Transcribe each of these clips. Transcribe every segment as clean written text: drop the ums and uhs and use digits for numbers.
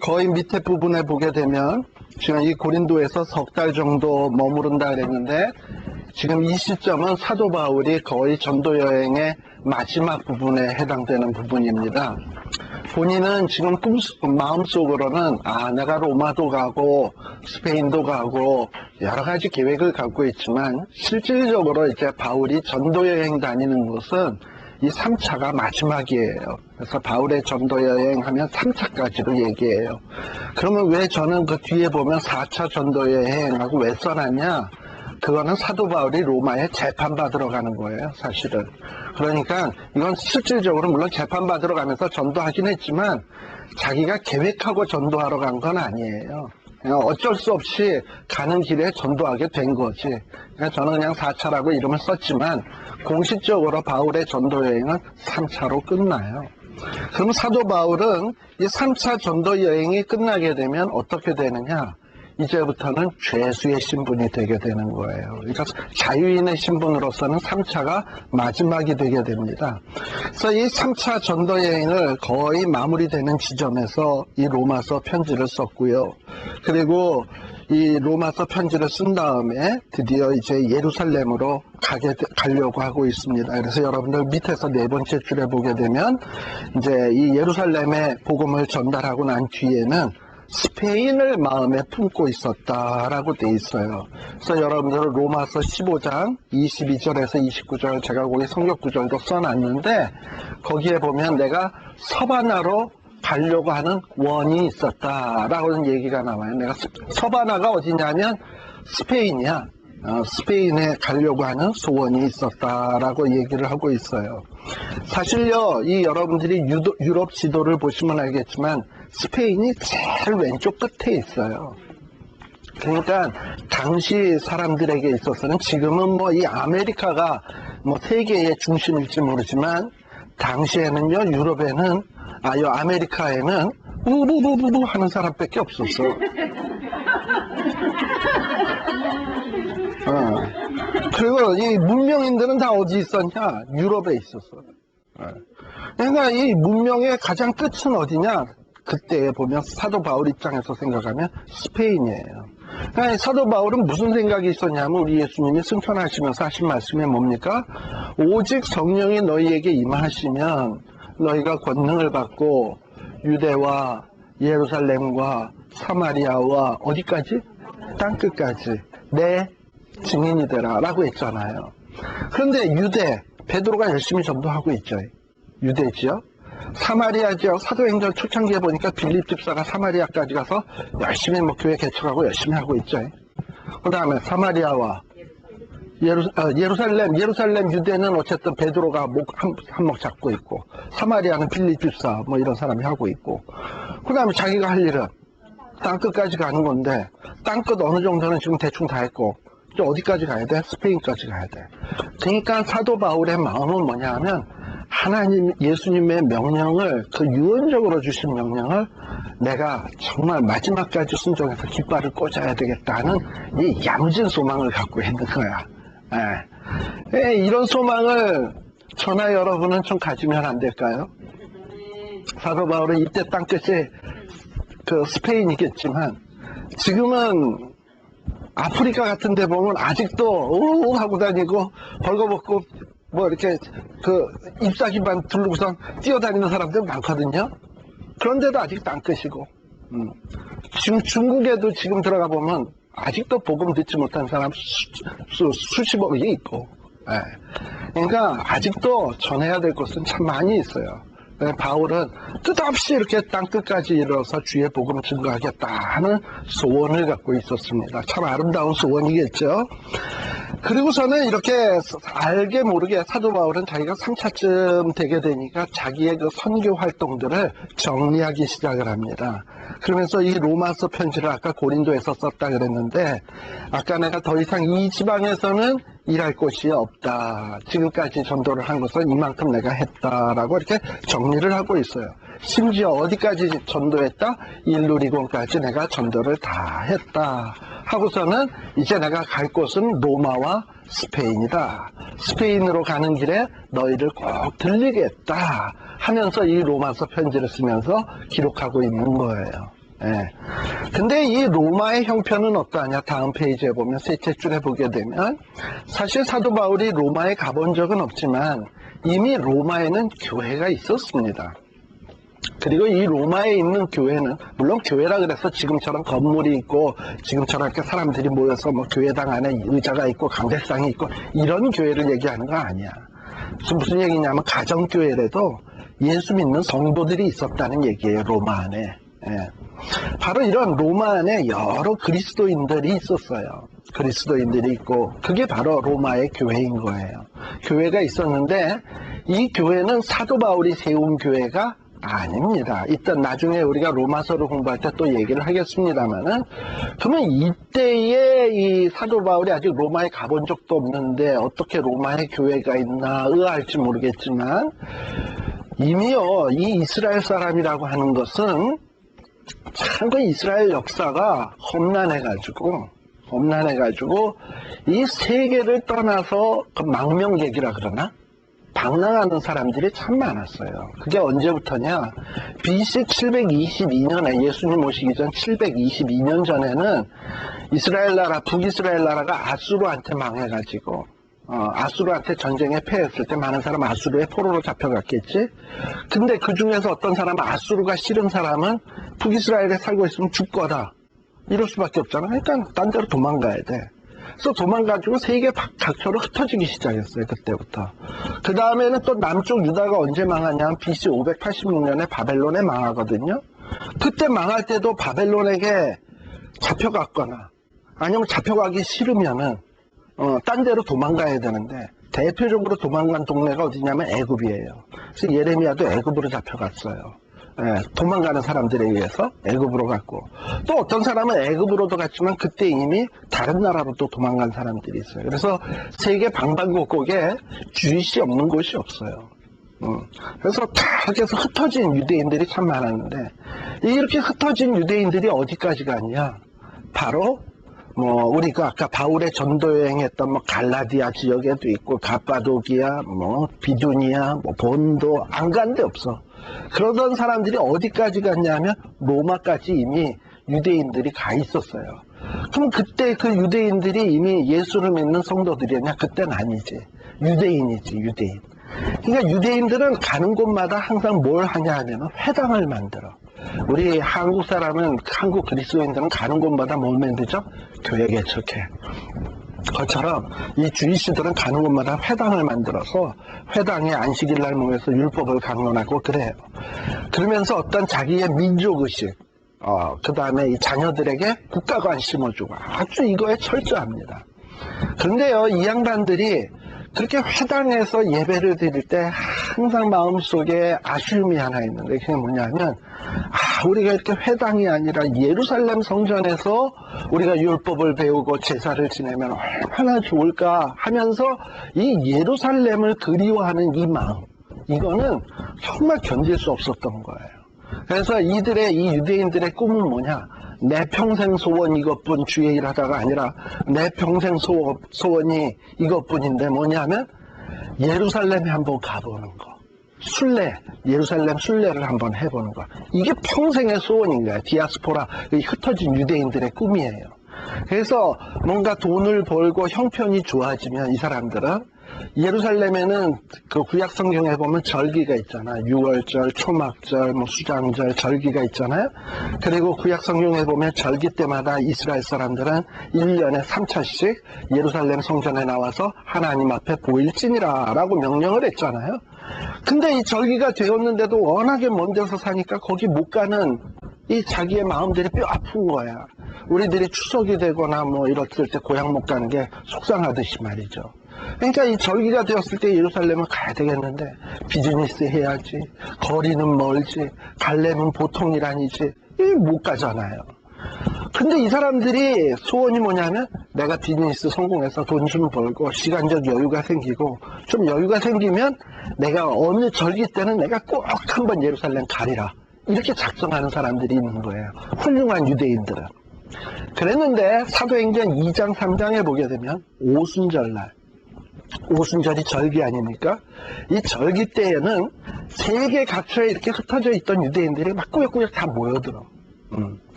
거의 밑에 부분에 보게 되면 지금 이 고린도에서 석 달 정도 머무른다 그랬는데 지금 이 시점은 사도 바울이 거의 전도 여행의 마지막 부분에 해당되는 부분입니다. 본인은 지금 마음속으로는 내가 로마도 가고 스페인도 가고 여러 가지 계획을 갖고 있지만 실질적으로 이제 바울이 전도 여행 다니는 곳은 이 3차가 마지막이에요. 그래서 바울의 전도 여행 하면 3차까지로 얘기해요. 그러면 왜 저는 그 뒤에 보면 4차 전도 여행하고 왜 써놨냐? 그거는 사도 바울이 로마에 재판받으러 가는 거예요, 사실은. 그러니까 이건 실질적으로 물론 재판받으러 가면서 전도하긴 했지만 자기가 계획하고 전도하러 간 건 아니에요. 그냥 어쩔 수 없이 가는 길에 전도하게 된 거지. 그러니까 저는 그냥 4차라고 이름을 썼지만 공식적으로 바울의 전도 여행은 3차로 끝나요. 그럼 사도 바울은 이 3차 전도 여행이 끝나게 되면 어떻게 되느냐? 이제부터는 죄수의 신분이 되게 되는 거예요. 그러니까 자유인의 신분으로서는 3차가 마지막이 되게 됩니다. 그래서 이 3차 전도 여행을 거의 마무리되는 지점에서 이 로마서 편지를 썼고요. 그리고 이 로마서 편지를 쓴 다음에 드디어 이제 예루살렘으로 가려고 하고 있습니다. 그래서 여러분들 밑에서 네 번째 줄에 보게 되면 이제 이 예루살렘에 복음을 전달하고 난 뒤에는 스페인을 마음에 품고 있었다라고 돼 있어요. 그래서 여러분들은 로마서 15장 22절에서 29절 제가 거기 성경 구절도 써놨는데 거기에 보면 내가 서바나로 가려고 하는 원이 있었다라고는 얘기가 나와요. 내가 서바나가 어디냐면 스페인이야. 스페인에 가려고 하는 소원이 있었다라고 얘기를 하고 있어요. 사실요, 이 여러분들이 유럽 지도를 보시면 알겠지만 스페인이 제일 왼쪽 끝에 있어요. 그러니까 당시 사람들에게 있어서는 지금은 뭐 이 아메리카가 뭐 세계의 중심일지 모르지만 당시에는요, 유럽에는 이 아메리카에는 우부부부부 하는 사람밖에 없었어. 그리고 이 문명인들은 다 어디 있었냐? 유럽에 있었어. 그러니까 이 문명의 가장 끝은 어디냐? 그때 보면 사도 바울 입장에서 생각하면 스페인이에요. 그러니까 사도 바울은 무슨 생각이 있었냐면 우리 예수님이 승천하시면서 하신 말씀이 뭡니까? 오직 성령이 너희에게 임하시면 너희가 권능을 받고 유대와 예루살렘과 사마리아와 어디까지? 땅끝까지 내 증인이 되라 라고 했잖아요. 그런데 유대, 베드로가 열심히 전도하고 있죠. 유대지요. 사마리아 지역 사도행전 초창기에 보니까 빌립 집사가 사마리아까지 가서 열심히 교회 개척하고 열심히 하고 있죠. 그 다음에 사마리아와 예루살렘 유대는 어쨌든 베드로가 한몫 잡고 있고 사마리아는 빌립 집사 이런 사람이 하고 있고 그 다음에 자기가 할 일은 땅끝까지 가는 건데 땅끝 어느 정도는 지금 대충 다 했고 또 어디까지 가야 돼? 스페인까지 가야 돼. 그러니까 사도 바울의 마음은 뭐냐 하면 하나님 예수님의 명령을 그 유언적으로 주신 명령을 내가 정말 마지막까지 순종해서 깃발을 꽂아야 되겠다는 이 야무진 소망을 갖고 있는 거야. 이런 소망을 저나 여러분은 좀 가지면 안 될까요? 사도 바울은 이때 땅끝이 그 스페인이겠지만 지금은 아프리카 같은 데 보면 아직도 하고 다니고 벌거벗고 이렇게 잎사귀만 두르고선 뛰어다니는 사람들 많거든요. 그런데도 아직 땅끝이고 지금 중국에도 지금 들어가 보면 아직도 복음 듣지 못한 사람 수십억이 있고 그러니까 아직도 전해야 될 것은 참 많이 있어요. 바울은 끝없이 이렇게 땅끝까지 이르러서 주의 복음을 증거하겠다 하는 소원을 갖고 있었습니다. 참 아름다운 소원이겠죠. 그리고서는 이렇게 알게 모르게 사도 바울은 자기가 3차쯤 되게 되니까 자기의 그 선교 활동들을 정리하기 시작을 합니다. 그러면서 이 로마서 편지를 아까 고린도에서 썼다 그랬는데 아까 내가 더 이상 이 지방에서는 일할 곳이 없다. 지금까지 전도를 한 것은 이만큼 내가 했다라고 이렇게 정리를 하고 있어요. 심지어 어디까지 전도했다? 일루리곤까지 내가 전도를 다 했다 하고서는 이제 내가 갈 곳은 로마와 스페인이다. 스페인으로 가는 길에 너희를 꼭 들리겠다 하면서 이 로마서 편지를 쓰면서 기록하고 있는 거예요. 예. 근데 이 로마의 형편은 어떠하냐? 다음 페이지에 보면 셋째 줄에 보게 되면 사실 사도 바울이 로마에 가본 적은 없지만 이미 로마에는 교회가 있었습니다. 그리고 이 로마에 있는 교회는 물론 교회라 그래서 지금처럼 건물이 있고 지금처럼 이렇게 사람들이 모여서 뭐 교회당 안에 의자가 있고 강대상이 있고 이런 교회를 얘기하는 거 아니야. 무슨 얘기냐면 가정교회라도 예수 믿는 성도들이 있었다는 얘기예요. 로마 안에. 예. 바로 이런 로마 안에 여러 그리스도인들이 있었어요. 그리스도인들이 있고 그게 바로 로마의 교회인 거예요. 교회가 있었는데 이 교회는 사도 바울이 세운 교회가 아닙니다. 일단 나중에 우리가 로마서를 공부할 때 또 얘기를 하겠습니다만은 그러면 이때에 이 사도 바울이 아직 로마에 가본 적도 없는데 어떻게 로마에 교회가 있나 의아할지 모르겠지만 이미요 이 이스라엘 사람이라고 하는 것은 참 그 이스라엘 역사가 험난해가지고 이 세계를 떠나서 그 망명객이라 그러나 방랑하는 사람들이 참 많았어요. 그게 언제부터냐? BC 722년에 예수님 오시기 전 722년 전에는 이스라엘 나라, 북이스라엘 나라가 아수르한테 망해가지고 아수르한테 전쟁에 패했을 때 많은 사람 아수르의 포로로 잡혀갔겠지. 근데 그 중에서 어떤 사람은 아수르가 싫은 사람은 북이스라엘에 살고 있으면 죽거다 이럴 수밖에 없잖아. 그러니까 딴 데로 도망가야 돼. 그래서 도망가지고 세계 각처로 흩어지기 시작했어요. 그때부터. 그 다음에는 또 남쪽 유다가 언제 망하냐면 BC 586년에 바벨론에 망하거든요. 그때 망할 때도 바벨론에게 잡혀갔거나 아니면 잡혀가기 싫으면은 딴 데로 도망가야 되는데 대표적으로 도망간 동네가 어디냐면 애굽이에요. 그래서 예레미야도 애굽으로 잡혀갔어요. 예, 도망가는 사람들에 의해서 애굽으로 갔고 또 어떤 사람은 애굽으로도 갔지만 그때 이미 다른 나라로 또 도망간 사람들이 있어요. 그래서 세계 방방곡곡에 주짓이 없는 곳이 없어요. 그래서 다 이렇게 해서 흩어진 유대인들이 참 많았는데 이렇게 흩어진 유대인들이 어디까지 갔냐? 바로 뭐 우리가 아까 바울의 전도 여행했던 뭐 갈라디아 지역에도 있고 가파도기아, 뭐 비두니아, 뭐 본도 안 간 데 없어. 그러던 사람들이 어디까지 갔냐면 로마까지 이미 유대인들이 가 있었어요. 그럼 그때 그 유대인들이 이미 예수를 믿는 성도들이었냐? 그때는 아니지. 유대인이지, 유대인. 그러니까 유대인들은 가는 곳마다 항상 뭘 하냐 하면 회당을 만들어. 우리 한국 사람은, 한국 그리스도인들은 가는 곳마다 뭘 만들죠? 교회 개척해. 그것처럼 이 주이시들은 가는 곳마다 회당을 만들어서 회당에 안식일날 모여서 율법을 강론하고 그래요. 그러면서 어떤 자기의 민족의식, 그 다음에 이 자녀들에게 국가관 심어주고 아주 이거에 철저합니다. 그런데요, 이 양반들이 그렇게 회당에서 예배를 드릴 때 항상 마음속에 아쉬움이 하나 있는데 그게 뭐냐면 우리가 이렇게 회당이 아니라 예루살렘 성전에서 우리가 율법을 배우고 제사를 지내면 얼마나 좋을까 하면서 이 예루살렘을 그리워하는 이 마음, 이거는 정말 견딜 수 없었던 거예요. 그래서 이 유대인들의 꿈은 뭐냐? 내 평생 소원 이것뿐 주의 일 하다가 아니라 내 평생 소원이 이것뿐인데 뭐냐면 예루살렘에 한번 가보는 거. 예루살렘 순례를 한번 해보는 거. 이게 평생의 소원인 거야. 디아스포라, 흩어진 유대인들의 꿈이에요. 그래서 뭔가 돈을 벌고 형편이 좋아지면 이 사람들은 예루살렘에는 그 구약 성경에 보면 절기가 있잖아. 유월절, 초막절, 뭐 수장절, 절기가 있잖아요. 그리고 구약 성경에 보면 절기 때마다 이스라엘 사람들은 1년에 3차씩 예루살렘 성전에 나와서 하나님 앞에 보일지니라 라고 명령을 했잖아요. 근데 이 절기가 되었는데도 워낙에 먼 데서 사니까 거기 못 가는 이 자기의 마음들이 뼈 아픈 거야. 우리들이 추석이 되거나 뭐 이랬을 때 고향 못 가는 게 속상하듯이 말이죠. 그러니까 이 절기가 되었을 때 예루살렘을 가야 되겠는데 비즈니스 해야지, 거리는 멀지, 갈래는 보통 일 아니지, 못 가잖아요. 근데 이 사람들이 소원이 뭐냐면 내가 비즈니스 성공해서 돈 좀 벌고 시간적 여유가 생기고 좀 여유가 생기면 내가 어느 절기 때는 내가 꼭 한번 예루살렘 가리라. 이렇게 작정하는 사람들이 있는 거예요. 훌륭한 유대인들은. 그랬는데 사도행전 2장 3장에 보게 되면 오순절날, 오순절이 절기 아닙니까? 이 절기 때에는 세계 각처에 이렇게 흩어져 있던 유대인들이 막 꾸역꾸역 다 모여들어.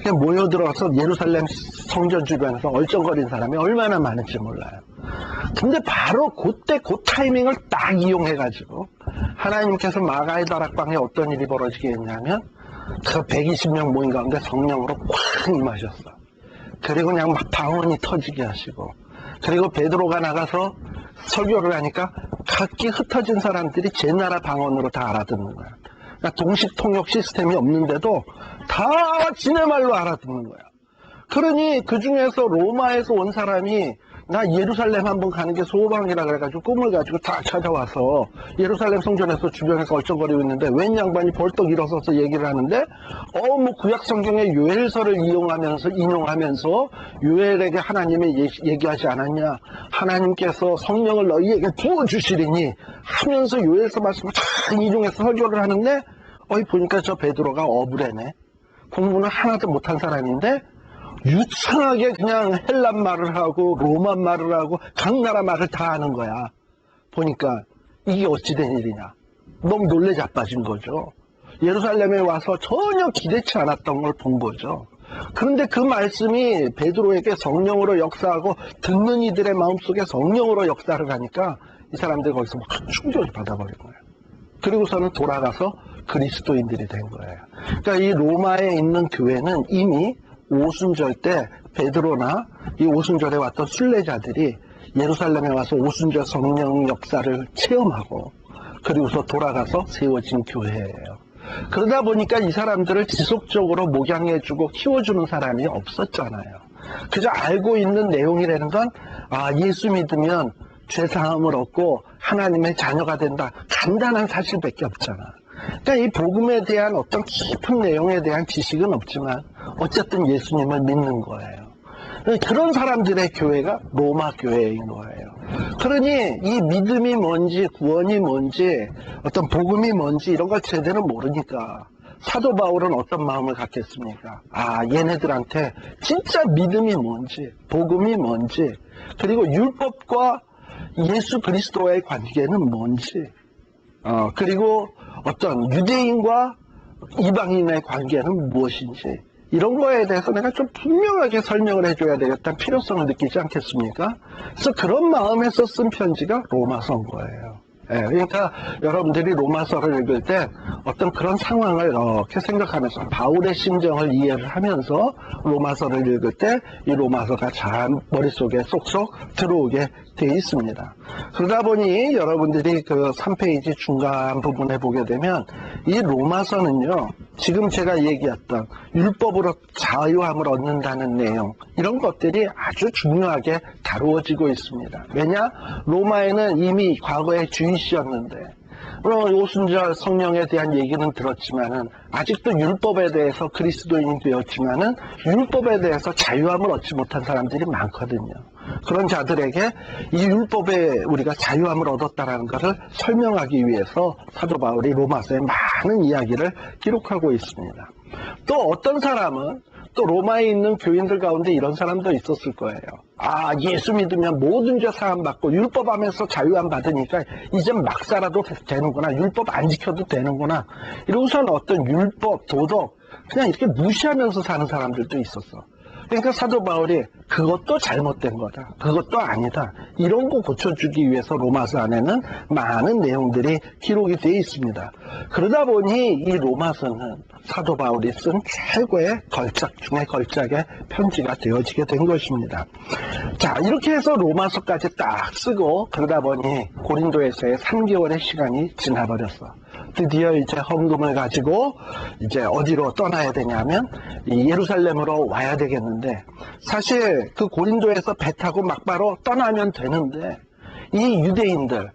그냥 모여들어서 예루살렘 성전 주변에서 얼쩡거린 사람이 얼마나 많은지 몰라요. 근데 바로 그때 그 타이밍을 딱 이용해가지고 하나님께서 마가의 다락방에 어떤 일이 벌어지게 했냐면 그 120명 모인 가운데 성령으로 꽉 임하셨어. 그리고 그냥 막 방언이 터지게 하시고, 그리고 베드로가 나가서 설교를 하니까 각기 흩어진 사람들이 제 나라 방언으로 다 알아듣는 거야. 그러니까 동식 통역 시스템이 없는데도 다 지네 말로 알아듣는 거야. 그러니 그 중에서 로마에서 온 사람이 나 예루살렘 한번 가는 게 소망이라 그래가지고 꿈을 가지고 다 찾아와서 예루살렘 성전에서 주변에서 얼쩡거리고 있는데 웬 양반이 벌떡 일어서서 얘기를 하는데 뭐 구약 성경의 요엘서를 인용하면서 요엘에게 하나님이 얘기하지 않았냐, 하나님께서 성령을 너희에게 부어주시리니 하면서 요엘서 말씀을 다 인용해서 설교를 하는데 보니까 저 베드로가 어부래네. 공부는 하나도 못한 사람인데 유창하게 그냥 헬란 말을 하고 로만 말을 하고 각 나라 말을 다 하는 거야. 보니까 이게 어찌된 일이냐. 너무 놀래 자빠진 거죠. 예루살렘에 와서 전혀 기대치 않았던 걸 본 거죠. 그런데 그 말씀이 베드로에게 성령으로 역사하고 듣는 이들의 마음속에 성령으로 역사를 하니까 이 사람들 거기서 막 충격을 받아버린 거예요. 그리고서는 돌아가서 그리스도인들이 된 거예요. 그러니까 이 로마에 있는 교회는 이미 오순절 때 베드로나 이 오순절에 왔던 순례자들이 예루살렘에 와서 오순절 성령 역사를 체험하고 그리고서 돌아가서 세워진 교회예요. 그러다 보니까 이 사람들을 지속적으로 목양해주고 키워주는 사람이 없었잖아요. 그저 알고 있는 내용이라는 건 예수 믿으면 죄사함을 얻고 하나님의 자녀가 된다. 간단한 사실밖에 없잖아. 그러니까 이 복음에 대한 어떤 깊은 내용에 대한 지식은 없지만 어쨌든 예수님을 믿는 거예요. 그런 사람들의 교회가 로마 교회인 거예요. 그러니 이 믿음이 뭔지 구원이 뭔지 어떤 복음이 뭔지 이런 걸 제대로 모르니까 사도 바울은 어떤 마음을 갖겠습니까? 얘네들한테 진짜 믿음이 뭔지 복음이 뭔지 그리고 율법과 예수 그리스도와의 관계는 뭔지 그리고 어떤 유대인과 이방인의 관계는 무엇인지 이런 거에 대해서 내가 좀 분명하게 설명을 해줘야 되겠다는 필요성을 느끼지 않겠습니까? 그래서 그런 마음에서 쓴 편지가 로마서인 거예요. 그러니까 여러분들이 로마서를 읽을 때 어떤 그런 상황을 이렇게 생각하면서 바울의 심정을 이해를 하면서 로마서를 읽을 때 이 로마서가 잘 머릿속에 쏙쏙 들어오게 되어 있습니다. 그러다 보니 여러분들이 그 3페이지 중간 부분에 보게 되면 이 로마서는요, 지금 제가 얘기했던 율법으로 자유함을 얻는다는 내용 이런 것들이 아주 중요하게 다루어지고 있습니다. 왜냐? 로마에는 이미 과거에 주이시였는데 오순절 성령에 대한 얘기는 들었지만은 아직도 율법에 대해서 그리스도인이 되었지만은 율법에 대해서 자유함을 얻지 못한 사람들이 많거든요. 그런 자들에게 이 율법에 우리가 자유함을 얻었다는 것을 설명하기 위해서 사도 바울이 로마서에 많은 이야기를 기록하고 있습니다. 또 어떤 사람은 또 로마에 있는 교인들 가운데 이런 사람도 있었을 거예요. 예수 믿으면 모든 죄 사함 받고 율법 하면서 자유함 받으니까 이제 막 살아도 되는구나. 율법 안 지켜도 되는구나. 이러고서는 어떤 율법, 도덕 그냥 이렇게 무시하면서 사는 사람들도 있었어. 그러니까 사도 바울이 그것도 잘못된 거다. 그것도 아니다. 이런 거 고쳐주기 위해서 로마서 안에는 많은 내용들이 기록이 되어 있습니다. 그러다 보니 이 로마서는 사도 바울이 쓴 최고의 걸작 중의 걸작의 편지가 되어지게 된 것입니다. 자, 이렇게 해서 로마서까지 딱 쓰고 그러다 보니 고린도에서의 3개월의 시간이 지나버렸어. 드디어 이제 헌금을 가지고 이제 어디로 떠나야 되냐면 이 예루살렘으로 와야 되겠는데, 사실 그 고린도에서 배 타고 막바로 떠나면 되는데 이 유대인들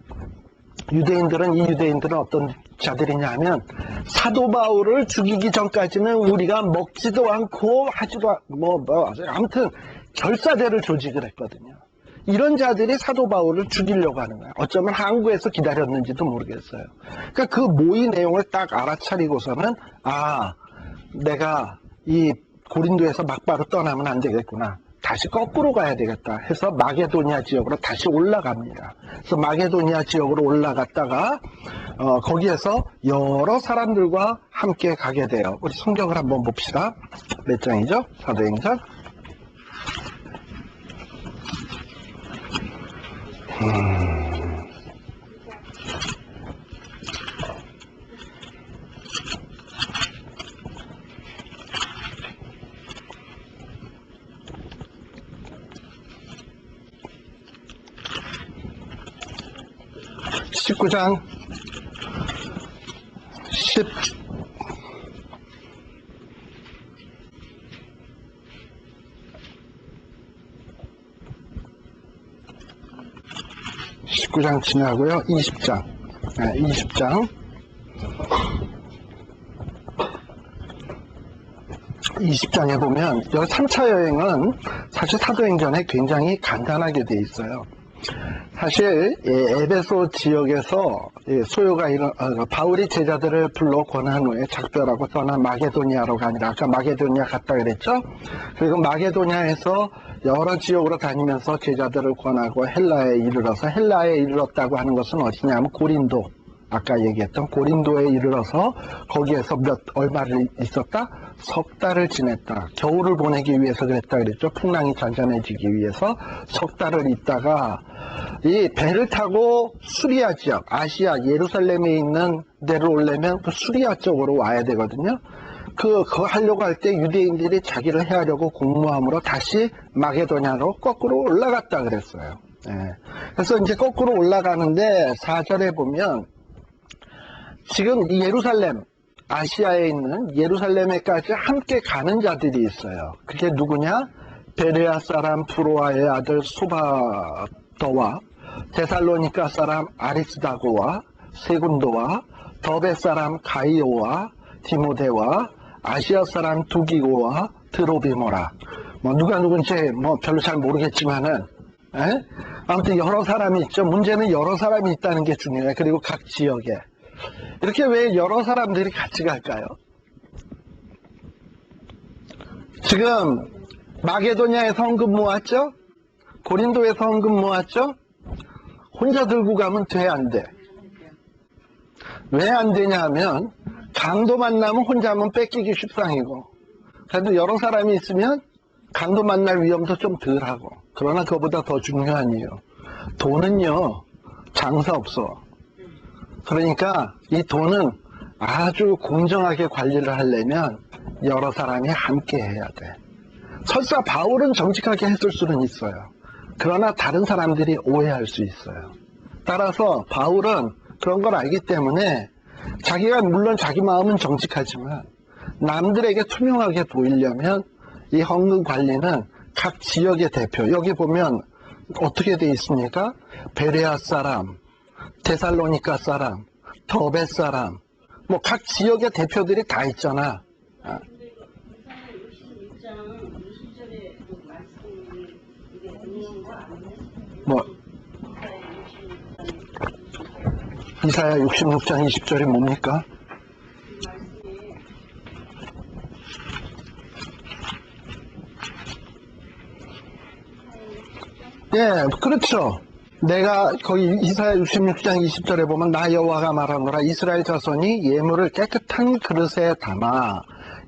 유대인들은 이 유대인들은 어떤 자들이냐면 사도 바울을 죽이기 전까지는 우리가 먹지도 않고 하지도 아무튼 결사대를 조직을 했거든요. 이런 자들이 사도 바울을 죽이려고 하는 거야. 어쩌면 항구에서 기다렸는지도 모르겠어요. 그러니까 그 모의 내용을 딱 알아차리고서는 내가 이 고린도에서 막바로 떠나면 안 되겠구나. 다시 거꾸로 가야 되겠다 해서 마게도니아 지역으로 다시 올라갑니다. 그래서 마게도니아 지역으로 올라갔다가 거기에서 여러 사람들과 함께 가게 돼요. 우리 성경을 한번 봅시다. 몇 장이죠? 사도행전 19장 19장 지나고요. 20장. 20장. 20장에 보면 이 3차 여행은 사실 사도행전에 굉장히 간단하게 돼 있어요. 사실 에베소 지역에서 소요가 바울이 제자들을 불러 권한 후에 작별하고 떠난 마게도니아로가 아니라 아까 마게도니아 갔다 그랬죠. 그리고 마게도니아에서 여러 지역으로 다니면서 제자들을 권하고 헬라에 이르러서 헬라에 이르렀다고 하는 것은 어디냐면 고린도, 아까 얘기했던 고린도에 이르러서 거기에서 얼마를 있었다? 석 달을 지냈다. 겨울을 보내기 위해서 그랬다 그랬죠. 풍랑이 잔잔해지기 위해서 석 달을 있다가 이 배를 타고 수리아 지역, 아시아 예루살렘에 있는 데를 오려면 그 수리아 쪽으로 와야 되거든요. 그거 하려고 할 때 유대인들이 자기를 해하려고 공모함으로 다시 마게도냐로 거꾸로 올라갔다 그랬어요. 그래서 이제 거꾸로 올라가는데 4절에 보면 지금 예루살렘, 아시아에 있는 예루살렘에까지 함께 가는 자들이 있어요. 그게 누구냐? 베레아 사람 브로아의 아들 소바더와 데살로니가 사람 아리스다고와 세군도와 더베 사람 가이오와 디모데와 아시아 사람 두기고와 드로비모라. 누가 누군지 별로 잘 모르겠지만은 아무튼 여러 사람이 있죠. 문제는 여러 사람이 있다는 게 중요해요. 그리고 각 지역에. 이렇게 왜 여러 사람들이 같이 갈까요? 지금 마게도냐에서 헌금 모았죠? 고린도에서 헌금 모았죠? 혼자 들고 가면 돼, 안 돼? 왜 안 되냐 하면 강도 만나면 혼자 하면 뺏기기 십상이고, 그래도 여러 사람이 있으면 강도 만날 위험도 좀 덜하고, 그러나 그거보다 더 중요한 이유, 돈은요 장사 없어. 그러니까 이 돈은 아주 공정하게 관리를 하려면 여러 사람이 함께 해야 돼. 설사 바울은 정직하게 했을 수는 있어요. 그러나 다른 사람들이 오해할 수 있어요. 따라서 바울은 그런 걸 알기 때문에 자기가 물론 자기 마음은 정직하지만 남들에게 투명하게 보이려면 이 헌금 관리는 각 지역의 대표, 여기 보면 어떻게 돼 있습니까? 베레아 사람, 데살로니가 사람, 더베 사람, 각 지역의 대표들이 다 있잖아. 이사야 66장 20절이 뭡니까? 예, 그렇죠. 내가 거기 이사야 66장 20절에 보면 나 여호와가 말하노라 이스라엘 자손이 예물을 깨끗한 그릇에 담아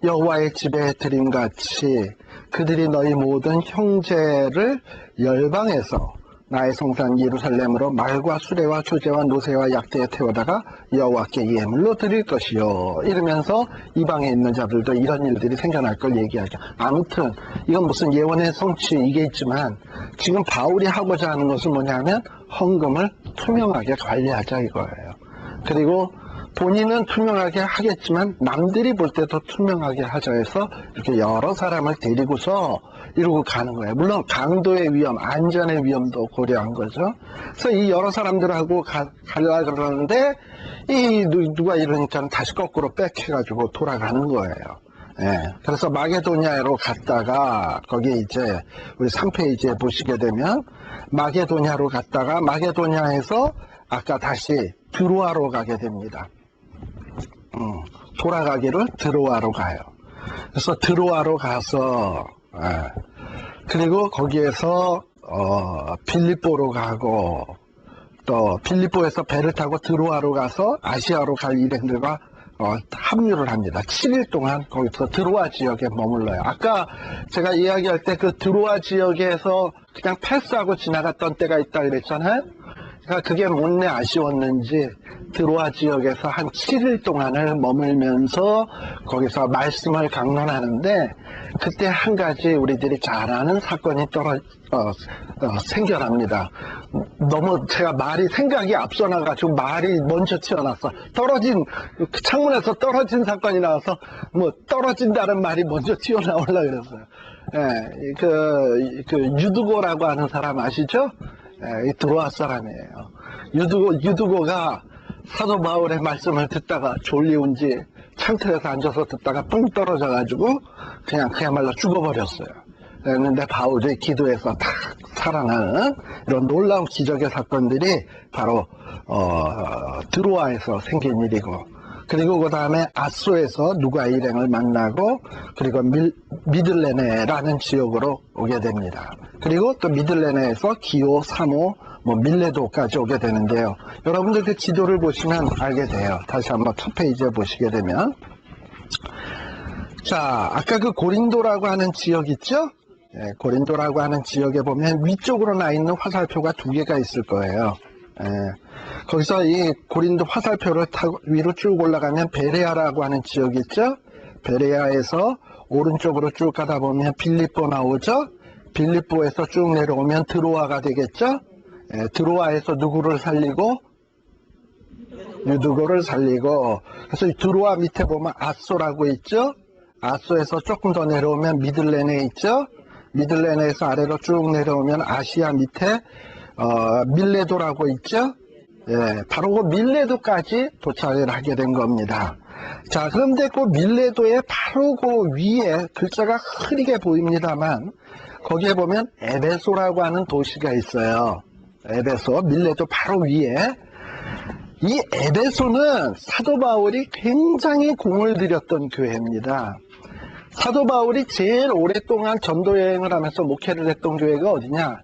여호와의 집에 드림같이 그들이 너희 모든 형제를 열방에서 나의 성산 예루살렘으로 말과 수레와 조제와 노새와 약대에 태워다가 여호와께 예물로 드릴 것이요. 이러면서 이방에 있는 자들도 이런 일들이 생겨날 걸 얘기하죠. 아무튼 이건 무슨 예언의 성취 이게 있지만 지금 바울이 하고자 하는 것은 뭐냐면 헌금을 투명하게 관리하자 이거예요. 그리고 본인은 투명하게 하겠지만 남들이 볼 때도 투명하게 하자 해서 이렇게 여러 사람을 데리고서 이러고 가는 거예요. 물론 강도의 위험, 안전의 위험도 고려한 거죠. 그래서 이 여러 사람들하고 가려고 그러는데 누가 이러니까 다시 거꾸로 백해가지고 돌아가는 거예요. 예, 그래서 마게도냐로 갔다가 거기 이제 우리 3페이지에 보시게 되면 마게도냐로 갔다가 마게도냐에서 아까 다시 드로아로 가게 됩니다. 돌아가기를 드로아로 가요. 그래서 드로아로 가서 그리고 거기에서 빌립보로 가고 또 빌립보에서 배를 타고 드로아로 가서 아시아로 갈 일행들과 합류를 합니다. 7일 동안 거기서 드로아 지역에 머물러요. 아까 제가 이야기할 때 그 드로아 지역에서 그냥 패스하고 지나갔던 때가 있다 그랬잖아요. 그러니까 그게 못내 아쉬웠는지 드로아 지역에서 한 7일 동안을 머물면서 거기서 말씀을 강론하는데 그때 한 가지 우리들이 잘 아는 사건이 생겨납니다. 너무 제가 생각이 앞서 나가지고 말이 먼저 튀어나왔어. 창문에서 떨어진 사건이 나와서 뭐 떨어진다는 말이 먼저 튀어나오려고 그랬어요. 예, 그 유두고라고 하는 사람 아시죠? 이 드로아 사람이에요. 유두고가 사도 바울의 말씀을 듣다가 졸리운지 창틀에서 앉아서 듣다가 뿡 떨어져가지고 그야말로 죽어버렸어요. 그런데 바울이 기도해서 딱 살아나는 이런 놀라운 기적의 사건들이 바로 드로아에서 생긴 일이고, 그리고 그 다음에 아소에서 누가 일행을 만나고, 그리고 미들레네라는 지역으로 오게 됩니다. 그리고 또 미들레네에서 기오, 사모, 밀레도까지 오게 되는데요. 여러분들 그 지도를 보시면 알게 돼요. 다시 한번 첫 페이지에 보시게 되면, 자, 아까 그 고린도라고 하는 지역 있죠? 예, 고린도라고 하는 지역에 보면 위쪽으로 나 있는 화살표가 2개가 있을 거예요. 예, 거기서 이 고린도 화살표를 타고 위로 쭉 올라가면 베레아라고 하는 지역이 있죠? 베레아에서 오른쪽으로 쭉 가다 보면 빌립보 나오죠? 빌립보에서 쭉 내려오면 드로아가 되겠죠? 예, 드로아에서 누구를 살리고? 유두고를 살리고, 그래서 이 드로아 밑에 보면 아소라고 있죠? 아소에서 조금 더 내려오면 미들레네 있죠? 미들레네에서 아래로 쭉 내려오면 아시아 밑에 밀레도라고 있죠? 예, 바로 그 밀레도까지 도착을 하게 된 겁니다. 자, 그런데 그 밀레도의 바로 그 위에 글자가 흐리게 보입니다만 거기에 보면 에베소라고 하는 도시가 있어요. 에베소, 밀레도 바로 위에. 이 에베소는 사도 바울이 굉장히 공을 들였던 교회입니다. 사도 바울이 제일 오랫동안 전도 여행을 하면서 목회를 했던 교회가 어디냐?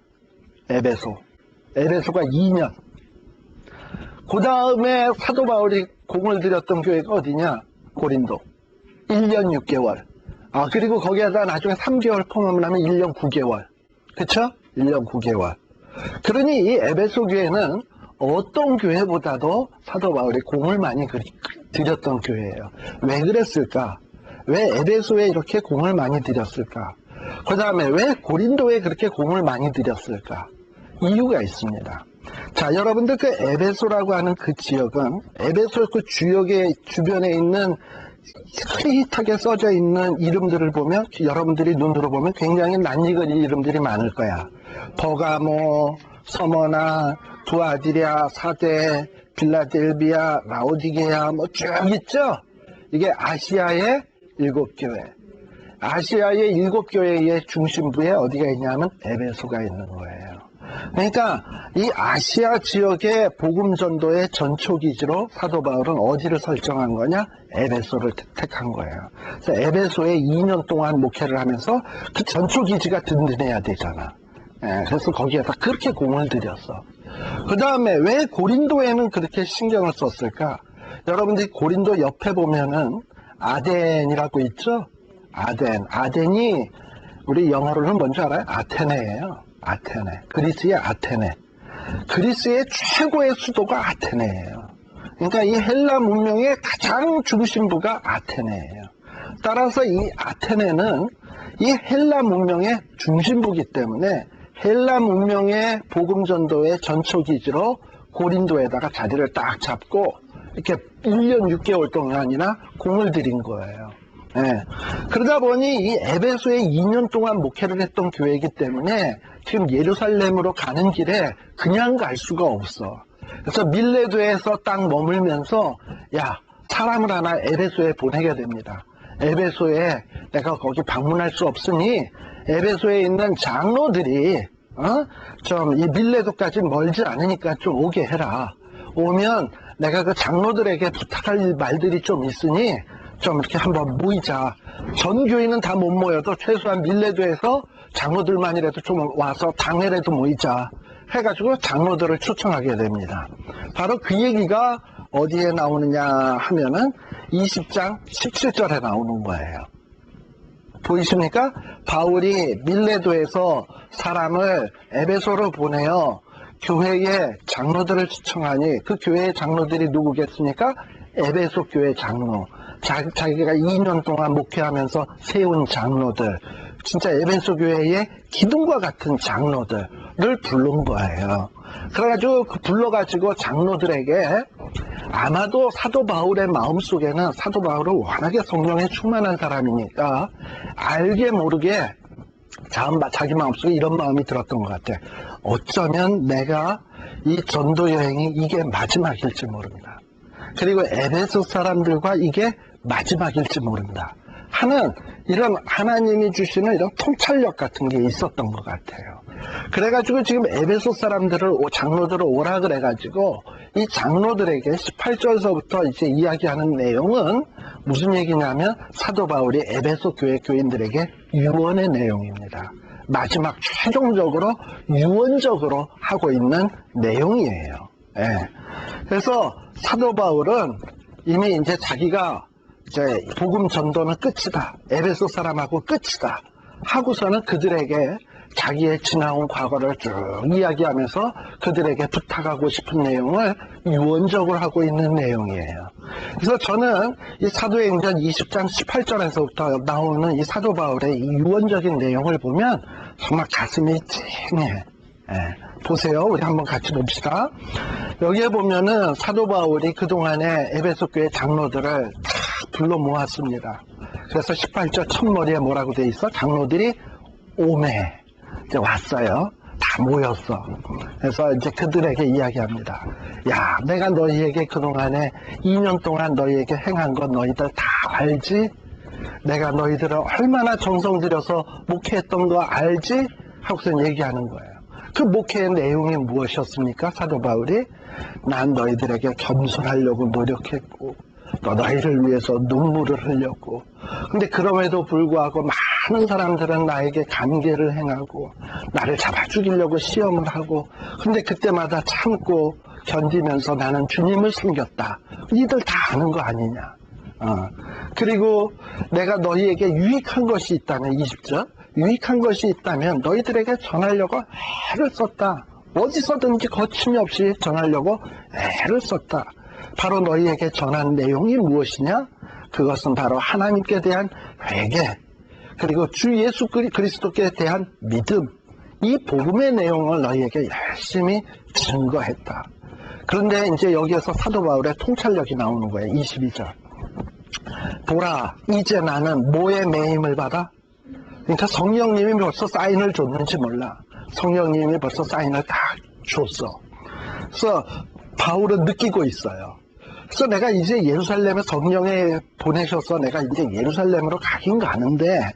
에베소. 에베소가 2년. 그 다음에 사도 바울이 공을 들였던 교회가 어디냐? 고린도. 1년 6개월. 그리고 거기에다 나중에 3개월 포함을 하면 1년 9개월. 그쵸? 1년 9개월. 그러니 이 에베소 교회는 어떤 교회보다도 사도 바울이 공을 많이 들였던 교회예요. 왜 그랬을까? 왜 에베소에 이렇게 공을 많이 들였을까? 그 다음에 왜 고린도에 그렇게 공을 많이 들였을까? 이유가 있습니다. 자, 여러분들 그 에베소라고 하는 그 지역은 에베소 그 지역의 주변에 있는 흐릿하게 써져 있는 이름들을 보면, 여러분들이 눈으로 보면 굉장히 낯익은 이름들이 많을 거야. 버가모, 서머나, 두아디랴, 사데, 빌라델비아, 라오디게아 쭉 있죠? 이게 아시아의 7교회. 아시아의 7교회의 중심부에 어디가 있냐면 에베소가 있는 거예요. 그러니까 이 아시아 지역의 복음 전도의 전초기지로 사도 바울은 어디를 설정한 거냐? 에베소를 택한 거예요. 그래서 에베소에 2년 동안 목회를 하면서 그 전초기지가 든든해야 되잖아. 그래서 거기에다 그렇게 공을 들였어. 그 다음에 왜 고린도에는 그렇게 신경을 썼을까? 여러분들이 고린도 옆에 보면은 아덴이라고 있죠? 아덴이 우리 영어로는 뭔지 알아요? 아테네예요. 아테네. 그리스의 아테네. 그리스의 최고의 수도가 아테네예요. 그러니까 이 헬라 문명의 가장 중심부가 아테네예요. 따라서 이 아테네는 이 헬라 문명의 중심부이기 때문에 헬라 문명의 복음 전도의 전초기지로 고린도에다가 자리를 딱 잡고 이렇게 1년 6개월 동안이나 공을 들인 거예요. 예. 그러다 보니 이 에베소에 2년 동안 목회를 했던 교회이기 때문에 지금 예루살렘으로 가는 길에 그냥 갈 수가 없어. 그래서 밀레도에서 딱 머물면서 야, 사람을 하나 에베소에 보내게 됩니다. 에베소에 내가 거기 방문할 수 없으니 에베소에 있는 장로들이 좀 이 밀레도까지 멀지 않으니까 좀 오게 해라. 오면 내가 그 장로들에게 부탁할 말들이 좀 있으니 좀 이렇게 한번 모이자. 전 교인은 다 못 모여도 최소한 밀레도에서 장로들만이라도 좀 와서 당회라도 모이자 해가지고 장로들을 초청하게 됩니다. 바로 그 얘기가 어디에 나오느냐 하면은 20장 17절에 나오는 거예요. 보이십니까? 바울이 밀레도에서 사람을 에베소로 보내어 교회의 장로들을 초청하니 그 교회의 장로들이 누구겠습니까? 에베소 교회 장로. 자기가 2년 동안 목회하면서 세운 장로들. 진짜 에베소 교회의 기둥과 같은 장로들을 부른 거예요. 그래가지고 불러가지고 장로들에게 아마도 사도 바울의 마음속에는 사도 바울은 워낙에 성령에 충만한 사람이니까 알게 모르게 자기 마음속에 이런 마음이 들었던 것 같아. 어쩌면 내가 이 전도 여행이 이게 마지막일지 모른다. 그리고 에베소 사람들과 이게 마지막일지 모른다 하는 이런 하나님이 주시는 이런 통찰력 같은 게 있었던 것 같아요. 그래가지고 지금 에베소 사람들을 장로들을 오라 그래가지고 이 장로들에게 18절서부터 이제 이야기하는 내용은 무슨 얘기냐면 사도 바울이 에베소 교회 교인들에게 유언의 내용입니다. 마지막 최종적으로 유언적으로 하고 있는 내용이에요. 예. 그래서 사도 바울은 이미 이제 자기가 이제 복음 전도는 끝이다. 에베소 사람하고 끝이다. 하고서는 그들에게 자기의 지나온 과거를 쭉 이야기하면서 그들에게 부탁하고 싶은 내용을 유언적으로 하고 있는 내용이에요. 그래서 저는 이 사도행전 20장 18절에서부터 나오는 이 사도 바울의 이 유언적인 내용을 보면 정말 가슴이 찡해. 예. 보세요. 우리 한번 같이 봅시다. 여기에 보면은 사도 바울이 그동안에 에베소 교회 장로들을 다 불러 모았습니다. 그래서 18절 첫머리에 뭐라고 돼 있어? 장로들이 오매. 이제 왔어요. 다 모였어. 그래서 이제 그들에게 이야기합니다. 야, 내가 너희에게 그동안에 2년 동안 너희에게 행한 건 너희들 다 알지? 내가 너희들을 얼마나 정성 들여서 목회했던 거 알지? 하고서 얘기하는 거예요. 그 목회의 내용이 무엇이었습니까? 사도 바울이 난 너희들에게 겸손하려고 노력했고 또 너희를 위해서 눈물을 흘렸고 근데 그럼에도 불구하고 많은 사람들은 나에게 간계를 행하고 나를 잡아 죽이려고 시험을 하고 근데 그때마다 참고 견디면서 나는 주님을 섬겼다. 니들 다 아는 거 아니냐. 그리고 내가 너희에게 유익한 것이 있다면 20절 유익한 것이 있다면 너희들에게 전하려고 애를 썼다. 어디서든지 거침없이 전하려고 애를 썼다. 바로 너희에게 전한 내용이 무엇이냐? 그것은 바로 하나님께 대한 회개 그리고 주 예수 그리스도께 대한 믿음 이 복음의 내용을 너희에게 열심히 증거했다. 그런데 이제 여기에서 사도 바울의 통찰력이 나오는 거예요. 22절 보라 이제 나는 뭐에 매임을 받아? 그러니까 성령님이 벌써 사인을 줬는지 몰라. 성령님이 벌써 사인을 다 줬어. 그래서 바울은 느끼고 있어요. 그래서 내가 이제 예루살렘에 성령에 보내셔서 내가 이제 예루살렘으로 가긴 가는데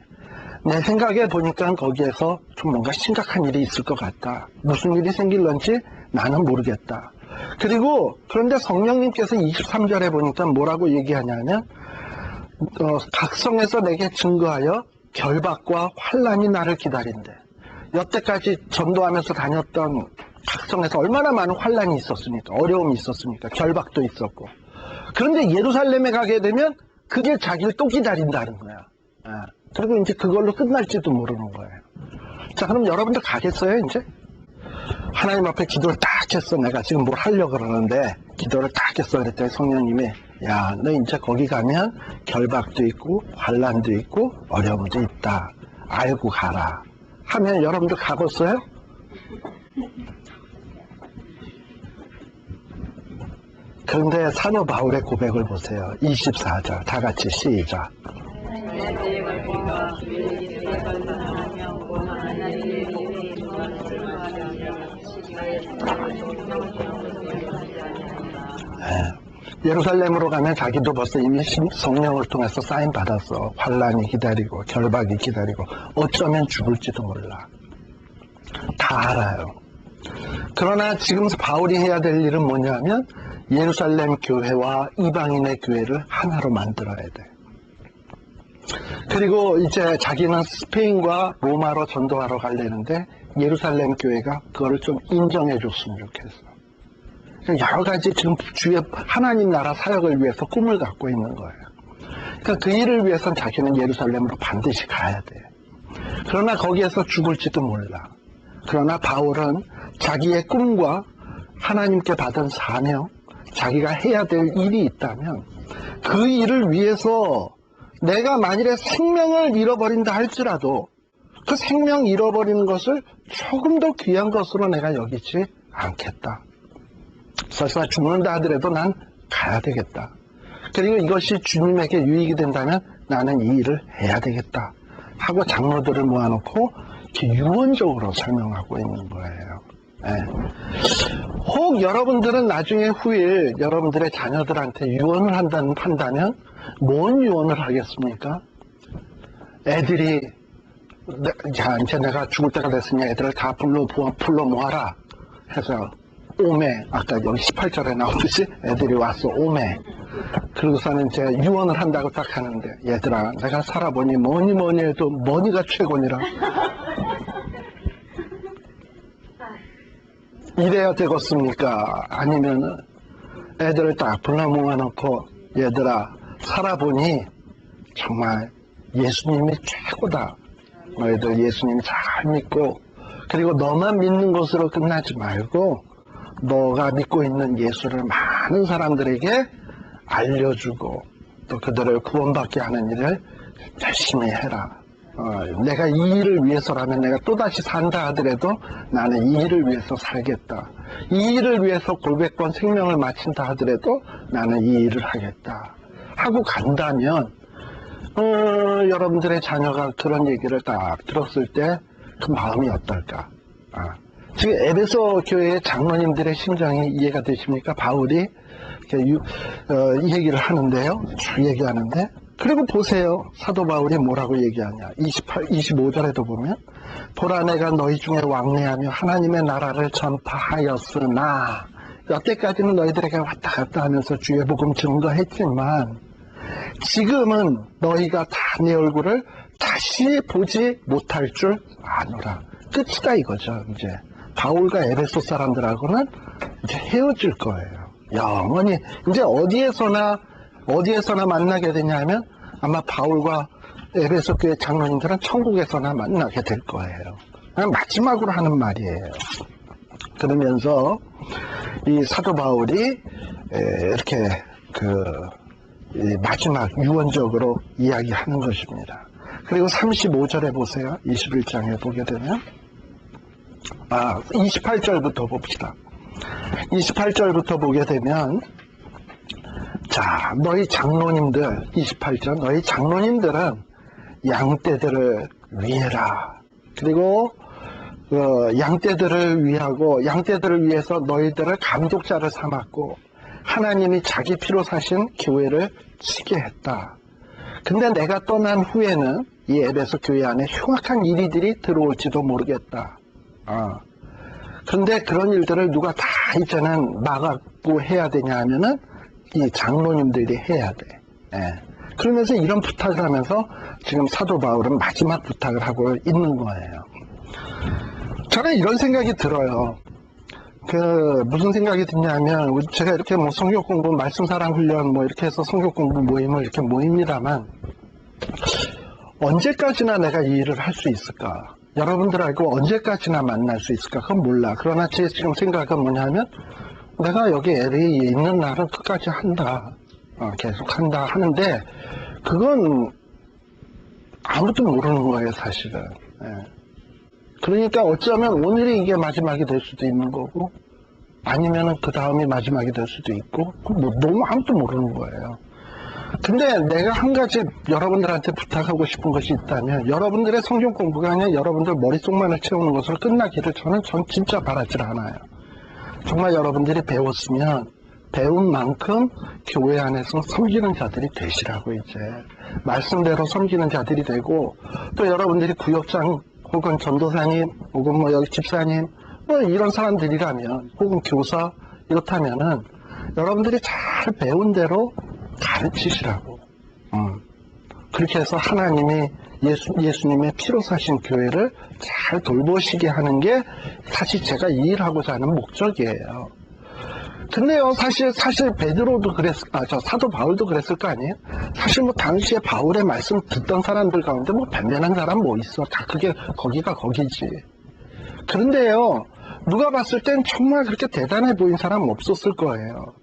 내 생각에 보니까 거기에서 좀 뭔가 심각한 일이 있을 것 같다. 무슨 일이 생길런지 나는 모르겠다. 그리고 그런데 성령님께서 23절에 보니까 뭐라고 얘기하냐면 각성에서 내게 증거하여 결박과 환난이 나를 기다린대. 여태까지 전도하면서 다녔던 각성에서 얼마나 많은 환난이 있었습니까? 어려움이 있었습니까? 결박도 있었고. 그런데 예루살렘에 가게 되면 그게 자기를 또 기다린다는 거야. 그리고 이제 그걸로 끝날지도 모르는 거예요. 자, 그럼 여러분들 가겠어요, 이제? 하나님 앞에 기도를 딱 했어. 내가 지금 뭘 하려고 그러는데 기도를 딱 했어. 그랬더니 성령님이 야, 너 이제 거기 가면 결박도 있고 환난도 있고 어려움도 있다. 알고 가라. 하면 여러분들 가봤어요? 그런데 사도 바울의 고백을 보세요. 24절 다 같이 시작. 예루살렘으로 가면 자기도 벌써 이미 성령을 통해서 사인 받았어. 환란이 기다리고 결박이 기다리고 어쩌면 죽을지도 몰라. 다 알아요. 그러나 지금 바울이 해야 될 일은 뭐냐면 예루살렘 교회와 이방인의 교회를 하나로 만들어야 돼. 그리고 이제 자기는 스페인과 로마로 전도하러 가려는데 예루살렘 교회가 그거를 좀 인정해 줬으면 좋겠어. 여러 가지 지금 주의 하나님 나라 사역을 위해서 꿈을 갖고 있는 거예요. 그러니까 그 일을 위해서는 자기는 예루살렘으로 반드시 가야 돼. 그러나 거기에서 죽을지도 몰라. 그러나 바울은 자기의 꿈과 하나님께 받은 사명, 자기가 해야 될 일이 있다면 그 일을 위해서 내가 만일에 생명을 잃어버린다 할지라도 그 생명 잃어버리는 것을 조금 더 귀한 것으로 내가 여기지 않겠다. 설사 죽는다 하더라도 난 가야 되겠다. 그리고 이것이 주님에게 유익이 된다면 나는 이 일을 해야 되겠다 하고 장로들을 모아놓고 이렇게 유언적으로 설명하고 있는 거예요. 혹 여러분들은 나중에 후일 여러분들의 자녀들한테 유언을 한다면 뭔 유언을 하겠습니까? 애들이 자 이제 내가 죽을 때가 됐으니 애들을 다 불러 모아라 해서 오매, 아까 여기 18절에 나오듯이 애들이 와서 오매. 그러고서는 이제 유언을 한다고 딱 하는데 얘들아 내가 살아보니 뭐니 해도 뭐니가 최고니라. 이래야 되겠습니까? 아니면은 애들을 딱 불러 모아놓고 얘들아 살아보니 정말 예수님이 최고다. 너희들 예수님 잘 믿고 그리고 너만 믿는 것으로 끝나지 말고 너가 믿고 있는 예수를 많은 사람들에게 알려주고 또 그들을 구원받게 하는 일을 열심히 해라. 내가 이 일을 위해서라면 내가 또다시 산다 하더라도 나는 이 일을 위해서 살겠다. 이 일을 위해서 골백 번 생명을 마친다 하더라도 나는 이 일을 하겠다 하고 간다면 여러분들의 자녀가 그런 얘기를 딱 들었을 때 그 마음이 어떨까? 지금 에베소 교회의 장로님들의 심정이 이해가 되십니까? 바울이 이 얘기를 하는데요. 쭉 얘기하는데 그리고 보세요. 사도 바울이 뭐라고 얘기하냐. 25절에도 보면 보라 내가 너희 중에 왕래하며 하나님의 나라를 전파하였으나 여태까지는 너희들에게 왔다 갔다 하면서 주의 복음 증거했지만 지금은 너희가 다 내 얼굴을 다시 보지 못할 줄 아노라. 끝이다 이거죠. 이제 바울과 에베소 사람들하고는 이제 헤어질 거예요. 영원히 이제 어디에서나 만나게 되냐면 아마 바울과 에베소 교회 장로님들은 천국에서나 만나게 될 거예요. 마지막으로 하는 말이에요. 그러면서 이 사도 바울이 이렇게 마지막 유언적으로 이야기하는 것입니다. 그리고 35절에 보세요. 21장에 보게 되면 28절부터 봅시다. 28절부터 보게 되면 자, 너희 장로님들 28절 너희 장로님들은 양떼들을 위해라. 그리고 양떼들을 위하고 양떼들을 위해서 너희들을 감독자를 삼았고 하나님이 자기 피로 사신 교회를 치게 했다. 근데 내가 떠난 후에는 이 에베소 교회 안에 흉악한 일들이 들어올지도 모르겠다. 그런데 그런 일들을 누가 다 이제는 막고 해야 되냐 하면은 이 장로님들이 해야 돼. 그러면서 이런 부탁을 하면서 지금 사도 바울은 마지막 부탁을 하고 있는 거예요. 저는 이런 생각이 들어요. 무슨 생각이 드냐면, 제가 이렇게 성경 공부, 말씀 사랑 훈련 이렇게 해서 성경 공부 모임을 이렇게 모입니다만, 언제까지나 내가 이 일을 할 수 있을까? 여러분들하고 언제까지나 만날 수 있을까? 그건 몰라. 그러나 제 지금 생각은 뭐냐면, 내가 여기 LA에 있는 날은 끝까지 한다. 계속 한다 하는데, 그건 아무도 모르는 거예요, 사실은. 그러니까 어쩌면 오늘이 이게 마지막이 될 수도 있는 거고, 아니면은 그 다음이 마지막이 될 수도 있고, 뭐 너무 아무도 모르는 거예요. 근데 내가 한 가지 여러분들한테 부탁하고 싶은 것이 있다면, 여러분들의 성경 공부가 아니라 여러분들 머릿속만을 채우는 것으로 끝나기를 전 진짜 바라질 않아요. 정말 여러분들이 배웠으면 배운 만큼 교회 안에서 섬기는 자들이 되시라고, 이제 말씀대로 섬기는 자들이 되고, 또 여러분들이 구역장 혹은 전도사님 혹은 뭐 여기 집사님 뭐 이런 사람들이라면, 혹은 교사 이렇다면은 여러분들이 잘 배운 대로 가르치시라고. 그렇게 해서 하나님이 예수님의 피로 사신 교회를 잘 돌보시게 하는 게 사실 제가 이 일하고자 하는 목적이에요. 근데요, 사실 베드로도 사도 바울도 그랬을 거 아니에요? 사실 뭐 당시에 바울의 말씀 듣던 사람들 가운데 뭐 변변한 사람 뭐 있어. 다 그게 거기가 거기지. 그런데요, 누가 봤을 땐 정말 그렇게 대단해 보인 사람 없었을 거예요.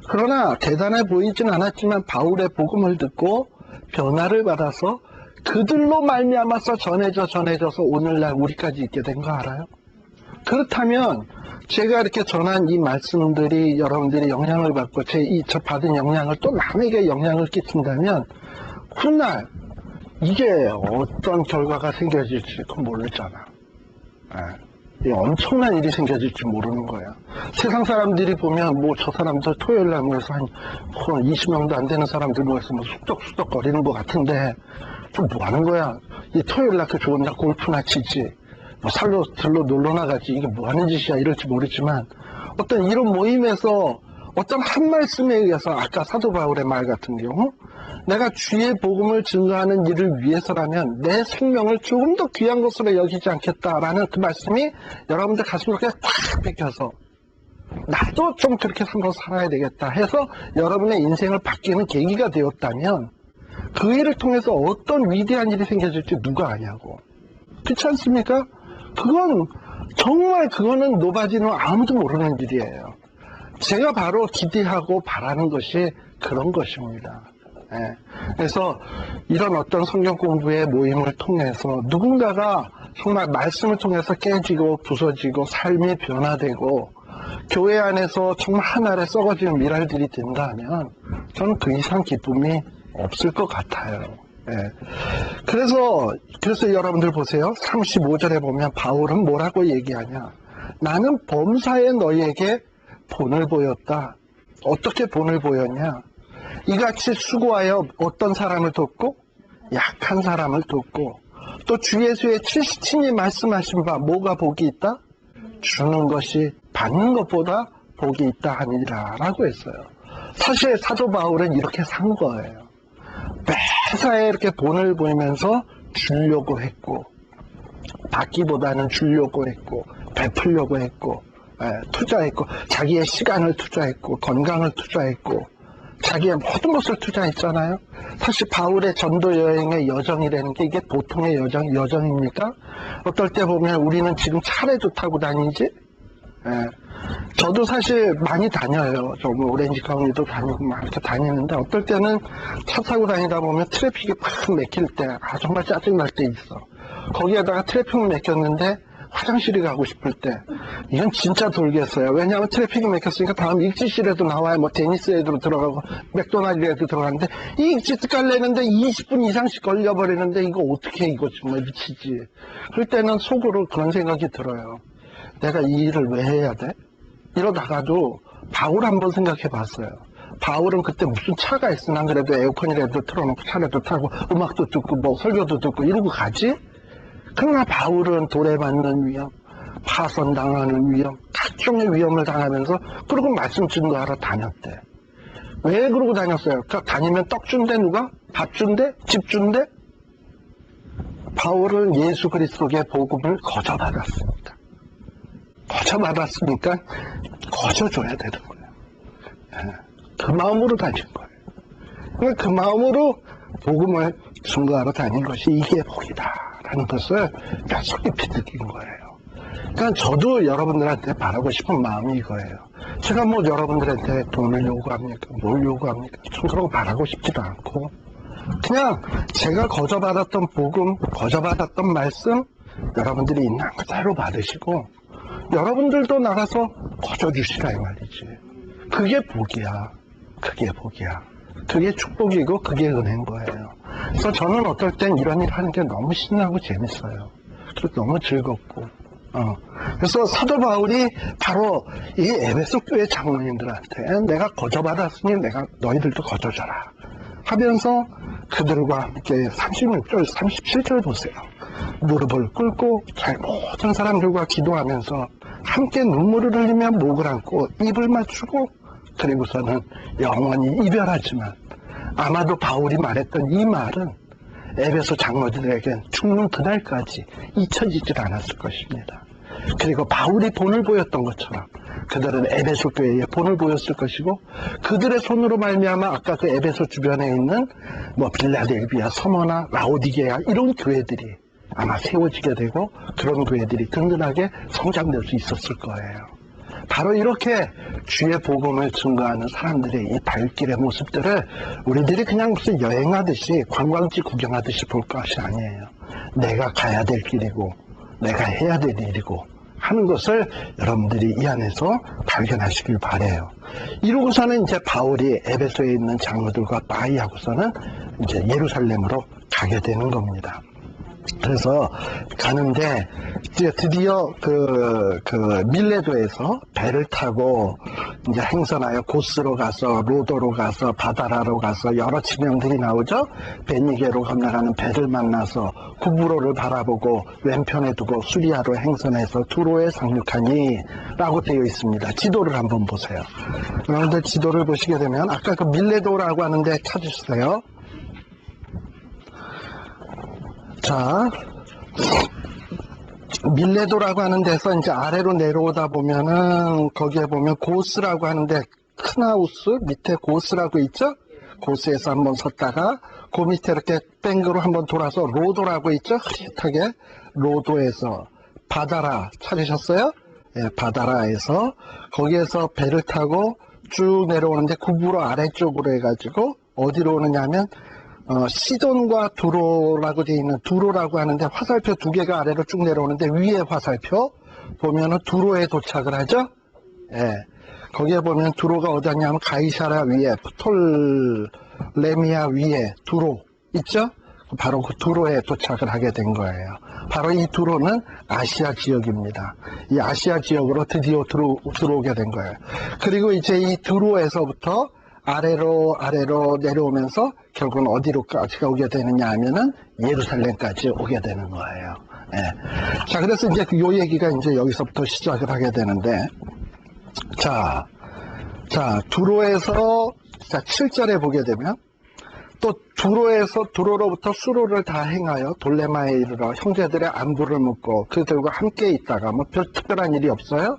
그러나 대단해 보이진 않았지만 바울의 복음을 듣고 변화를 받아서 그들로 말미암아서 전해져서 오늘날 우리까지 있게 된 거 알아요? 그렇다면 제가 이렇게 전한 이 말씀들이 여러분들이 영향을 받고 저 받은 영향을 또 남에게 영향을 끼친다면 훗날 이게 어떤 결과가 생겨질지 그건 모르잖아. 엄청난 일이 생겨질지 모르는 거야. 세상 사람들이 보면 뭐 저 사람들 토요일날 모여서 한 20명도 안 되는 사람들 모여서 뭐 쑥덕쑥덕 거리는 것 같은데 좀 뭐 하는 거야? 이 토요일날 그 좋은 날 골프나 치지, 뭐 살로 들로 놀러 나가지, 이게 뭐 하는 짓이야 이럴지 모르지만, 어떤 이런 모임에서 어떤 한 말씀에 의해서, 아까 사도 바울의 말 같은 경우, 내가 주의 복음을 증거하는 일을 위해서라면 내 생명을 조금 더 귀한 것으로 여기지 않겠다라는 그 말씀이 여러분들 가슴을 그냥 탁 뺏겨서 나도 좀 그렇게 한번 살아야 되겠다 해서 여러분의 인생을 바뀌는 계기가 되었다면, 그 일을 통해서 어떤 위대한 일이 생겨질지 누가 아냐고. 그렇지 않습니까? 그거는 노바지는 아무도 모르는 일이에요. 제가 바로 기대하고 바라는 것이 그런 것입니다. 그래서 이런 어떤 성경 공부의 모임을 통해서 누군가가 정말 말씀을 통해서 깨지고 부서지고 삶이 변화되고 교회 안에서 정말 하나의 썩어지는 미랄들이 된다면 저는 그 이상 기쁨이 없을 것 같아요. 그래서 여러분들 보세요. 35절에 보면 바울은 뭐라고 얘기하냐? 나는 범사에 너희에게 본을 보였다. 어떻게 본을 보였냐? 이같이 수고하여 어떤 사람을 돕고 약한 사람을 돕고, 또 주 예수의 친히 말씀하신 바 뭐가 복이 있다? 주는 것이 받는 것보다 복이 있다 하니라 라고 했어요. 사실 사도 바울은 이렇게 산 거예요. 매사에 이렇게 본을 보이면서 주려고 했고, 받기보다는 주려고 했고, 베풀려고 했고, 투자했고, 자기의 시간을 투자했고, 건강을 투자했고, 자기의 모든 것을 투자했잖아요. 사실 바울의 전도 여행의 여정이라는 게 이게 보통의 여정입니까? 어떨 때 보면 우리는 지금 차례도 타고 다니지? 저도 사실 많이 다녀요. 뭐 오렌지 카운티도 다니고 막 이렇게 다니는데, 어떨 때는 차 타고 다니다 보면 트래픽이 팍 막힐 때, 정말 짜증날 때 있어. 거기에다가 트래픽을 막혔는데 화장실에 가고 싶을 때, 이건 진짜 돌겠어요. 왜냐하면 트래픽이 막혔으니까 다음 일지실에도 나와야 뭐 데니스에도 들어가고 맥도날드에도 들어가는데, 이 일지 깔려는데 20분 이상씩 걸려버리는데 이거 어떻게, 이거 정말 미치지. 그럴 때는 속으로 그런 생각이 들어요. 내가 이 일을 왜 해야 돼? 이러다가도 바울 한번 생각해 봤어요. 바울은 그때 무슨 차가 있으나 그래도 에어컨이라도 틀어놓고 차라도 타고 음악도 듣고 뭐 설교도 듣고 이러고 가지? 그러나 바울은 돌에 맞는 위험, 파손당하는 위험, 각종의 위험을 당하면서 그러고 말씀 증거하러 다녔대. 왜 그러고 다녔어요? 그러니까 다니면 떡 준대 누가? 밥 준대? 집 준대? 바울은 예수 그리스도의 복음을 거저받았습니다. 거저받았으니까 거저줘야 되는 거예요. 그 마음으로 다닌 거예요. 그 마음으로 복음을 증거하러 다닌 것이 이게 복이다라는 것을 속 깊이 느낀 거예요. 그러니까 저도 여러분들한테 바라고 싶은 마음이 이거예요. 제가 뭐 여러분들한테 돈을 요구합니까? 뭘 요구합니까? 전 그런 거 바라고 싶지도 않고, 그냥 제가 거저받았던 복음, 거저받았던 말씀 여러분들이 있는 그대로 받으시고, 여러분들도 나가서 거저주시라 이 말이지. 그게 복이야. 그게 복이야. 그게 축복이고 그게 은혜인 거예요. 그래서 저는 어떨 땐 이런 일 하는 게 너무 신나고 재밌어요. 그리고 너무 즐겁고. 그래서 사도 바울이 바로 이 에베소 교회 장로님들한테 내가 거저받았으니 내가 너희들도 거저줘라 하면서 그들과 함께 36절, 37절 보세요. 무릎을 꿇고 모든 사람들과 기도하면서 함께 눈물을 흘리며 목을 안고 입을 맞추고 그리고서는 영원히 이별하지만 아마도 바울이 말했던 이 말은 에베소 장로들에겐 죽는 그날까지 잊혀지질 않았을 것입니다. 그리고 바울이 본을 보였던 것처럼 그들은 에베소 교회에 본을 보였을 것이고 그들의 손으로 말미암아 아까 그 에베소 주변에 있는 빌라델비아, 서머나, 라오디게아 이런 교회들이 아마 세워지게 되고 그런 교회들이 든든하게 성장될 수 있었을 거예요. 바로 이렇게 주의 복음을 증거하는 사람들의 이 발길의 모습들을 우리들이 그냥 무슨 여행하듯이 관광지 구경하듯이 볼 것이 아니에요. 내가 가야 될 길이고 내가 해야 될 일이고 하는 것을 여러분들이 이 안에서 발견하시길 바래요. 이러고서는 이제 바울이 에베소에 있는 장로들과 빠이하고서는 이제 예루살렘으로 가게 되는 겁니다. 그래서 가는데 이제 드디어 그 밀레도에서 배를 타고 이제 행선하여 고스로 가서 로도로 가서 바다라로 가서 여러 지명들이 나오죠. 베니게로 건너가는 배를 만나서 구브로를 바라보고 왼편에 두고 수리아로 행선해서 두로에 상륙하니 라고 되어 있습니다. 지도를 한번 보세요. 여러분들 지도를 보시게 되면 아까 그 밀레도라고 하는데 찾으세요. 자, 밀레도라고 하는 데서 이제 아래로 내려오다 보면은 거기에 보면 고스라고 하는데 큰 하우스 밑에 고스라고 있죠? 고스에서 한번 섰다가 그 밑에 이렇게 뺑그로 한번 돌아서 로도라고 있죠? 흐릿하게 로도에서 바다라 찾으셨어요? 예, 바다라에서 거기에서 배를 타고 쭉 내려오는데 구브로 아래쪽으로 해가지고 어디로 오느냐면 시돈과 두로라고 되어 있는 두로라고 하는데 화살표 두 개가 아래로 쭉 내려오는데 위에 화살표 보면은 두로에 도착을 하죠. 예. 거기에 보면 두로가 어디냐면 가이사라 위에 프톨레미아 위에 두로 있죠. 바로 그 두로에 도착을 하게 된 거예요. 바로 이 두로는 아시아 지역입니다. 이 아시아 지역으로 드디어 들어오게 된 거예요. 그리고 이제 이 두로에서부터 아래로 내려오면서 결국은 어디로까지 오게 되느냐 하면은 예루살렘까지 오게 되는 거예요. 예. 자, 그래서 이제 요 얘기가 이제 여기서부터 시작을 하게 되는데, 자, 두로에서, 7절에 보게 되면, 또 두로로부터 수로를 다 행하여 돌레마에 이르러 형제들의 안부를 묻고 그들과 함께 있다가 별 특별한 일이 없어요.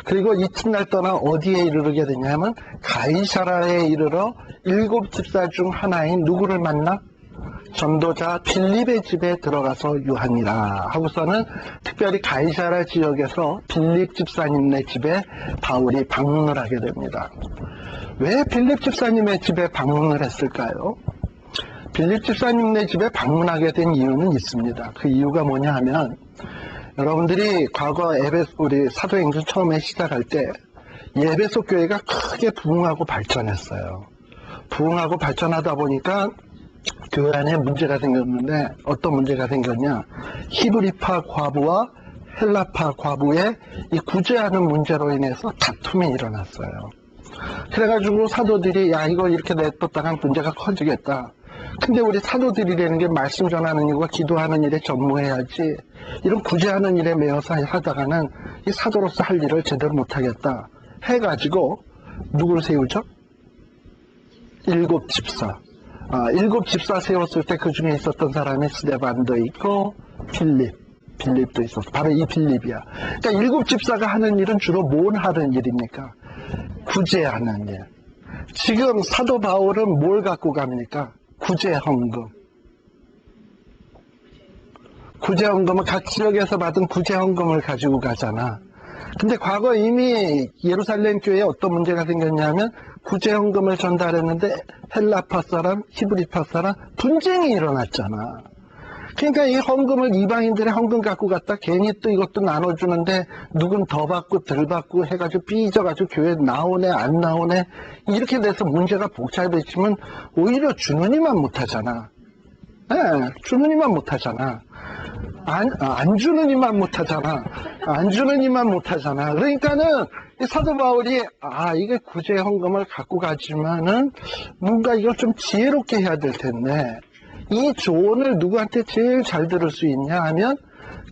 그리고 이튿날 떠나 어디에 이르게 되냐면 가이사라에 이르러 7 집사 중 하나인 누구를 만나? 전도자 빌립의 집에 들어가서 유하니라 하고서는 특별히 가이사라 지역에서 빌립 집사님네 집에 바울이 방문을 하게 됩니다. 왜 빌립 집사님의 집에 방문을 했을까요? 빌립 집사님네 집에 방문하게 된 이유는 있습니다. 그 이유가 뭐냐 하면 여러분들이 과거 우리 사도행전 처음에 시작할 때 에베소 교회가 크게 부흥하고 발전했어요. 부흥하고 발전하다 보니까 교회 안에 문제가 생겼는데 어떤 문제가 생겼냐? 히브리파 과부와 헬라파 과부의 이 구제하는 문제로 인해서 다툼이 일어났어요. 그래가지고 사도들이 야 이거 이렇게 냅뒀다간 문제가 커지겠다. 근데 우리 사도들이라는 게 말씀 전하는 일과 기도하는 일에 전무해야지 이런 구제하는 일에 매여서 하다가는 이 사도로서 할 일을 제대로 못하겠다 해가지고 누굴 세우죠? 7 집사. 7 집사 세웠을 때 그 중에 있었던 사람이 스데반도 있고 빌립도 있었어. 바로 이 빌립이야. 그러니까 7 집사가 하는 일은 주로 뭘 하는 일입니까? 구제하는 일. 지금 사도 바울은 뭘 갖고 갑니까? 구제헌금. 구제헌금은 각 지역에서 받은 구제헌금을 가지고 가잖아. 근데 과거 이미 예루살렘 교회에 어떤 문제가 생겼냐면 구제헌금을 전달했는데 헬라파 사람, 히브리파 사람 분쟁이 일어났잖아. 그러니까 이 헌금을 이방인들의 헌금 갖고 갔다 괜히 또 이것도 나눠주는데 누군 더 받고 덜 받고 해가지고 삐져가지고 교회 나오네 안 나오네 이렇게 돼서 문제가 복잡해지면 오히려 주느니만 못하잖아. 네, 주느니만 못하잖아. 안 주느니만 못하잖아. 안 주느니만 못하잖아. 그러니까는 이 사도 바울이 이게 구제 헌금을 갖고 가지만은 뭔가 이걸 좀 지혜롭게 해야 될 텐데 이 조언을 누구한테 제일 잘 들을 수 있냐 하면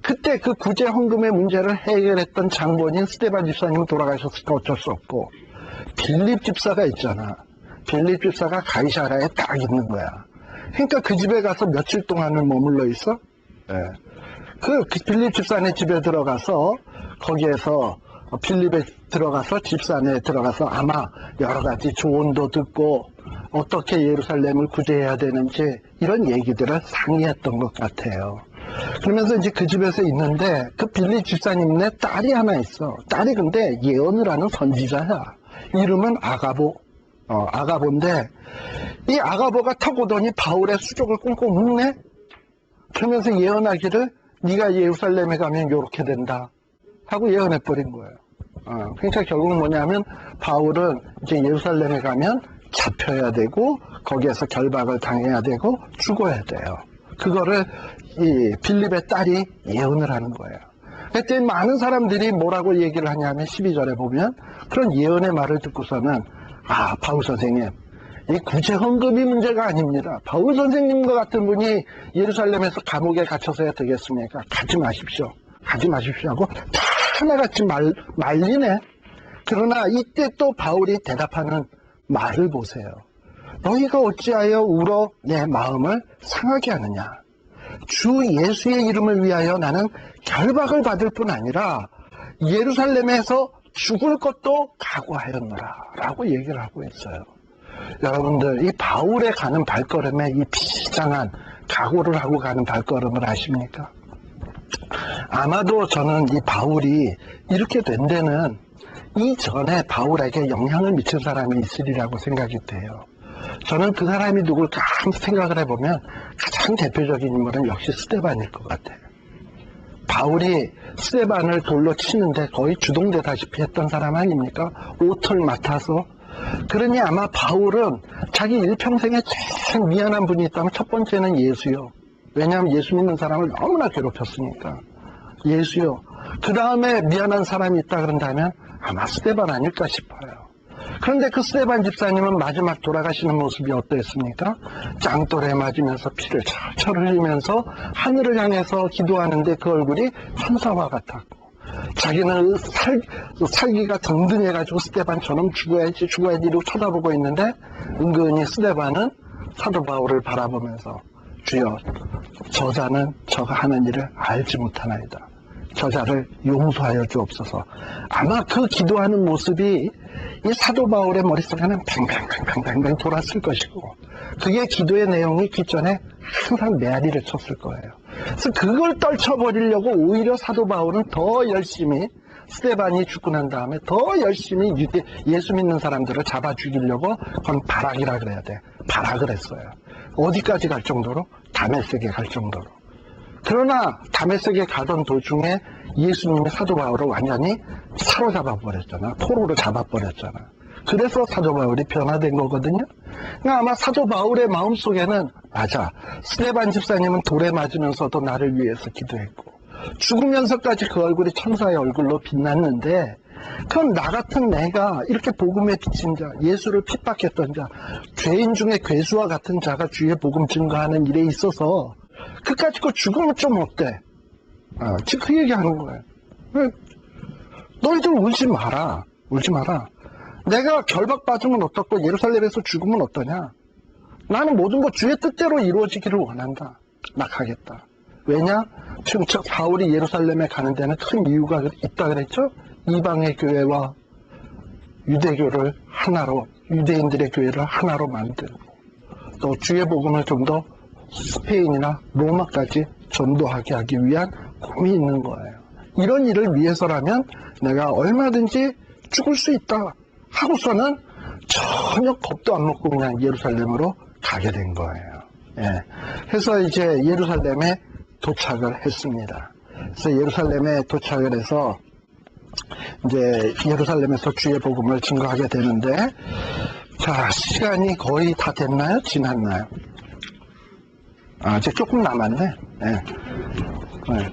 그때 그 구제 헌금의 문제를 해결했던 장본인 스데반 집사님은 돌아가셨으니까 어쩔 수 없고 빌립 집사가 있잖아. 빌립 집사가 가이사랴에 딱 있는 거야. 그러니까 그 집에 가서 며칠 동안은 머물러 있어? 네. 그 빌립 집사네 집에 들어가서 거기에서 빌립에 들어가서 집사네에 들어가서 아마 여러 가지 조언도 듣고 어떻게 예루살렘을 구제해야 되는지 이런 얘기들을 상의했던 것 같아요. 그러면서 이제 그 집에서 있는데 그 빌립 집사님네 딸이 하나 있어. 딸이 근데 예언을 하는 선지자야. 이름은 아가보. 아가보인데 이 아가보가 턱 오더니 바울의 수족을 꽁꽁 묶네. 그러면서 예언하기를 네가 예루살렘에 가면 요렇게 된다 하고 예언해버린 거예요. 그러니까 결국은 뭐냐면 바울은 이제 예루살렘에 가면 잡혀야 되고 거기에서 결박을 당해야 되고 죽어야 돼요. 그거를 이 빌립의 딸이 예언을 하는 거예요. 그때 많은 사람들이 뭐라고 얘기를 하냐면 12절에 보면 그런 예언의 말을 듣고서는 바울 선생님 이 구제 헌금이 문제가 아닙니다. 바울 선생님과 같은 분이 예루살렘에서 감옥에 갇혀서야 되겠습니까? 가지 마십시오. 가지 마십시오 하고 다 하나같이 말리네. 그러나 이때 또 바울이 대답하는 말을 보세요. 너희가 어찌하여 울어 내 마음을 상하게 하느냐. 주 예수의 이름을 위하여 나는 결박을 받을 뿐 아니라 예루살렘에서 죽을 것도 각오하였노라 라고 얘기를 하고 있어요. 여러분들 이 바울에 가는 발걸음에 이 비장한 각오를 하고 가는 발걸음을 아십니까? 아마도 저는 이 바울이 이렇게 된 데는 이전에 바울에게 영향을 미친 사람이 있으리라고 생각이 돼요. 저는 그 사람이 누굴까 생각을 해보면 가장 대표적인 인물은 역시 스데반일 것 같아요. 바울이 스데반을 돌로 치는데 거의 주동되다시피 했던 사람 아닙니까? 옷을 맡아서. 그러니 아마 바울은 자기 일평생에 제일 미안한 분이 있다면 첫 번째는 예수요. 왜냐하면 예수 믿는 사람을 너무나 괴롭혔으니까. 예수요. 그 다음에 미안한 사람이 있다 그런다면 아마 스데반 아닐까 싶어요. 그런데 그 스데반 집사님은 마지막 돌아가시는 모습이 어땠습니까? 짱돌에 맞으면서 피를 철철 흘리면서 하늘을 향해서 기도하는데 그 얼굴이 천사와 같았고 자기는 살기가 든든해가지고 스데반처럼 죽어야지 이러고 쳐다보고 있는데 은근히 스데반은 사도 바울을 바라보면서 주여 저자는 저가 하는 일을 알지 못하나이다. 저자를 용서하여 주옵소서. 아마 그 기도하는 모습이 이 사도 바울의 머릿속에는 팽팽팽팽팽 돌았을 것이고 그게 기도의 내용이 기존에 항상 메아리를 쳤을 거예요. 그래서 그걸 떨쳐버리려고 오히려 사도 바울은 더 열심히 스데반이 죽고 난 다음에 더 열심히 예수 믿는 사람들을 잡아 죽이려고 그건 발악이라 그래야 돼. 발악을 했어요. 어디까지 갈 정도로? 다메섹에 갈 정도로. 그러나 다메섹에 가던 도중에 예수님의 사도 바울을 완전히 사로잡아 버렸잖아. 포로로 잡아버렸잖아. 그래서 사도 바울이 변화된 거거든요. 그러니까 아마 사도 바울의 마음속에는 맞아. 스데반 집사님은 돌에 맞으면서도 나를 위해서 기도했고 죽으면서까지 그 얼굴이 천사의 얼굴로 빛났는데 그건 나 같은 내가 이렇게 복음에 비친 자, 예수를 핍박했던 자, 죄인 중에 괴수와 같은 자가 주의 복음 증거하는 일에 있어서 그까짓 거 죽으면 좀 어때? 지금 그 얘기하는 거예요. 너희들 울지 마라. 울지 마라. 내가 결박받으면 어떻고 예루살렘에서 죽으면 어떠냐? 나는 모든 것 주의 뜻대로 이루어지기를 원한다. 나 가겠다. 왜냐? 지금 바울이 예루살렘에 가는 데는 큰 이유가 있다 그랬죠? 이방의 교회와 유대교를 하나로, 유대인들의 교회를 하나로 만들고 또 주의 복음을 좀 더 스페인이나 로마까지 전도하게 하기 위한 꿈이 있는 거예요. 이런 일을 위해서라면 내가 얼마든지 죽을 수 있다 하고서는 전혀 겁도 안 먹고 그냥 예루살렘으로 가게 된 거예요. 예. 그래서 이제 예루살렘에 도착을 했습니다. 그래서 예루살렘에 도착을 해서 이제 예루살렘에서 주의 복음을 증거하게 되는데, 자, 시간이 거의 다 됐나요? 지났나요? 아직 조금 남았네. 네. 네.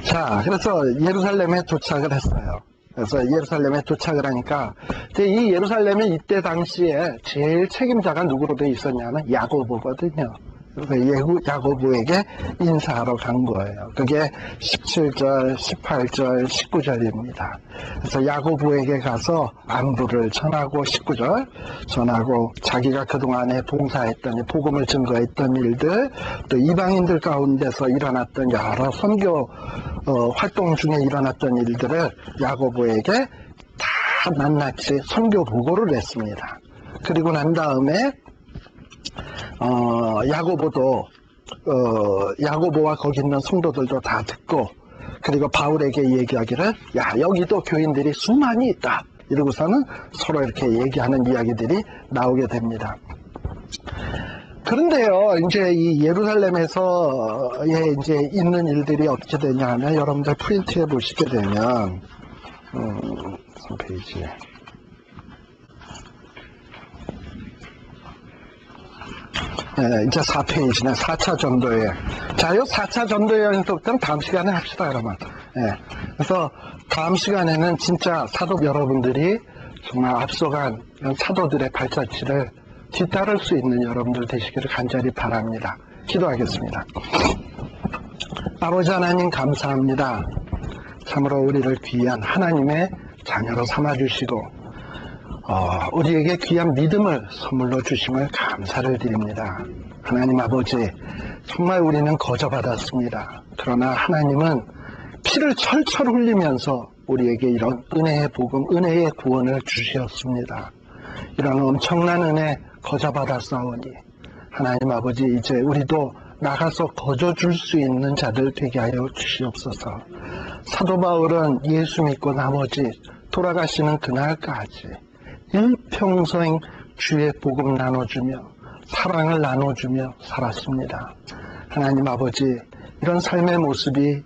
자, 그래서 예루살렘에 도착을 했어요. 그래서 예루살렘에 도착을 하니까, 이 예루살렘이 이때 당시에 제일 책임자가 누구로 돼 있었냐면 야고보거든요. 그래서 야고보에게 인사하러 간 거예요. 그게 17절, 18절, 19절입니다. 그래서 야고보에게 가서 안부를 전하고 19절 전하고 자기가 그동안에 봉사했던 복음을 증거했던 일들, 또 이방인들 가운데서 일어났던 여러 선교 활동 중에 일어났던 일들을 야고보에게 다 낱낱이 선교 보고를 했습니다. 그리고 난 다음에 야고보와 거기 있는 성도들도 다 듣고, 그리고 바울에게 얘기하기를, 야, 여기도 교인들이 수많이 있다. 이러고서는 서로 이렇게 얘기하는 이야기들이 나오게 됩니다. 그런데요, 이제 이 예루살렘에서의 이제 있는 일들이 어떻게 되냐 하면, 여러분들 프린트해 보시게 되면, 3페이지에. 네, 이제 4페이지네. 4차 전도여행. 자, 요 4차 전도여행부터는 다음 시간에 합시다, 여러분. 네, 그래서 다음 시간에는 진짜 사도 여러분들이 정말 앞서간 사도들의 발자취를 뒤따를 수 있는 여러분들 되시기를 간절히 바랍니다. 기도하겠습니다. 아버지 하나님 감사합니다. 참으로 우리를 귀한 하나님의 자녀로 삼아주시고, 우리에게 귀한 믿음을 선물로 주심을 감사를 드립니다. 하나님 아버지, 정말 우리는 거저받았습니다. 그러나 하나님은 피를 철철 흘리면서 우리에게 이런 은혜의 복음, 은혜의 구원을 주셨습니다. 이런 엄청난 은혜 거저받았사오니 하나님 아버지, 이제 우리도 나가서 거저줄 수 있는 자들 되게 하여 주시옵소서. 사도 바울은 예수 믿고 나머지 돌아가시는 그날까지 일평생 주의 복음 나눠주며 사랑을 나눠주며 살았습니다. 하나님 아버지, 이런 삶의 모습이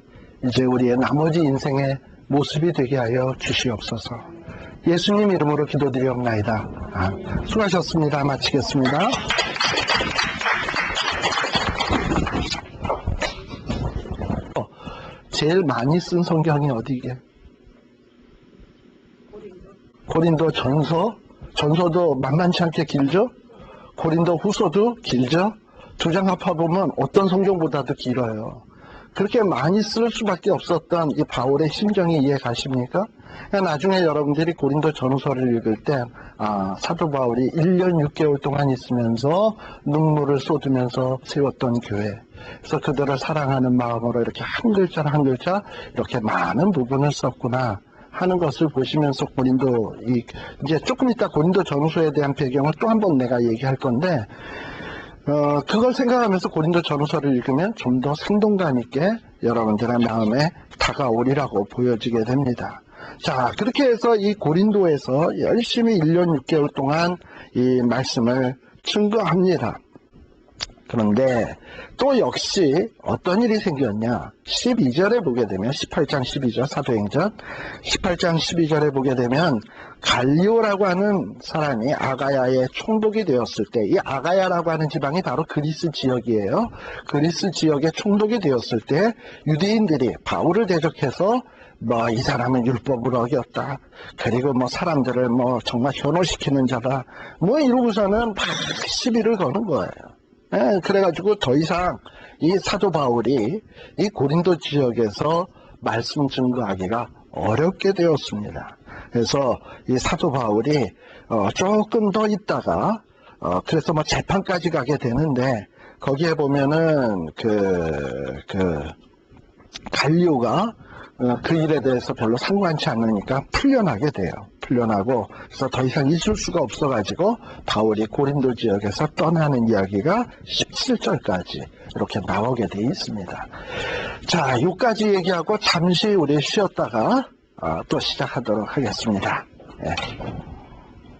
이제 우리의 나머지 인생의 모습이 되게 하여 주시옵소서. 예수님 이름으로 기도드리옵나이다. 수고하셨습니다. 마치겠습니다. 제일 많이 쓴 성경이 어디게? 고린도 전서도 만만치 않게 길죠? 고린도 후서도 길죠? 두 장 합해보면 어떤 성경보다도 길어요. 그렇게 많이 쓸 수밖에 없었던 이 바울의 심정이 이해 가십니까? 나중에 여러분들이 고린도 전서를 읽을 때, 사도 바울이 1년 6개월 동안 있으면서 눈물을 쏟으면서 세웠던 교회. 그래서 그들을 사랑하는 마음으로 이렇게 한 글자 한 글자 이렇게 많은 부분을 썼구나 하는 것을 보시면서 이제 조금 이따 고린도 전서에 대한 배경을 또 한 번 내가 얘기할 건데, 그걸 생각하면서 고린도 전서를 읽으면 좀 더 생동감 있게 여러분들의 마음에 다가오리라고 보여지게 됩니다. 자, 그렇게 해서 이 고린도에서 열심히 1년 6개월 동안 이 말씀을 증거합니다. 그런데 또 역시 어떤 일이 생겼냐, 12절에 보게 되면 18장 12절 사도행전 18장 12절에 보게 되면 갈리오라고 하는 사람이 아가야의 총독이 되었을 때, 이 아가야라고 하는 지방이 바로 그리스 지역이에요. 그리스 지역의 총독이 되었을 때 유대인들이 바울을 대적해서 이 사람은 율법을 어겼다, 그리고 사람들을 정말 현혹시키는 자다, 이러고서는 막 시비를 거는 거예요. 그래가지고 더 이상 이 사도 바울이 이 고린도 지역에서 말씀 증거하기가 어렵게 되었습니다. 그래서 이 사도 바울이 조금 더 있다가 그래서 재판까지 가게 되는데, 거기에 보면은 갈리오가 그 일에 대해서 별로 상관치 않으니까 풀려나게 돼요. 풀려나고, 그래서 더 이상 있을 수가 없어가지고 바울이 고린도 지역에서 떠나는 이야기가 17절까지 이렇게 나오게 돼 있습니다. 자, 여기까지 얘기하고 잠시 우리 쉬었다가 또 시작하도록 하겠습니다. 네.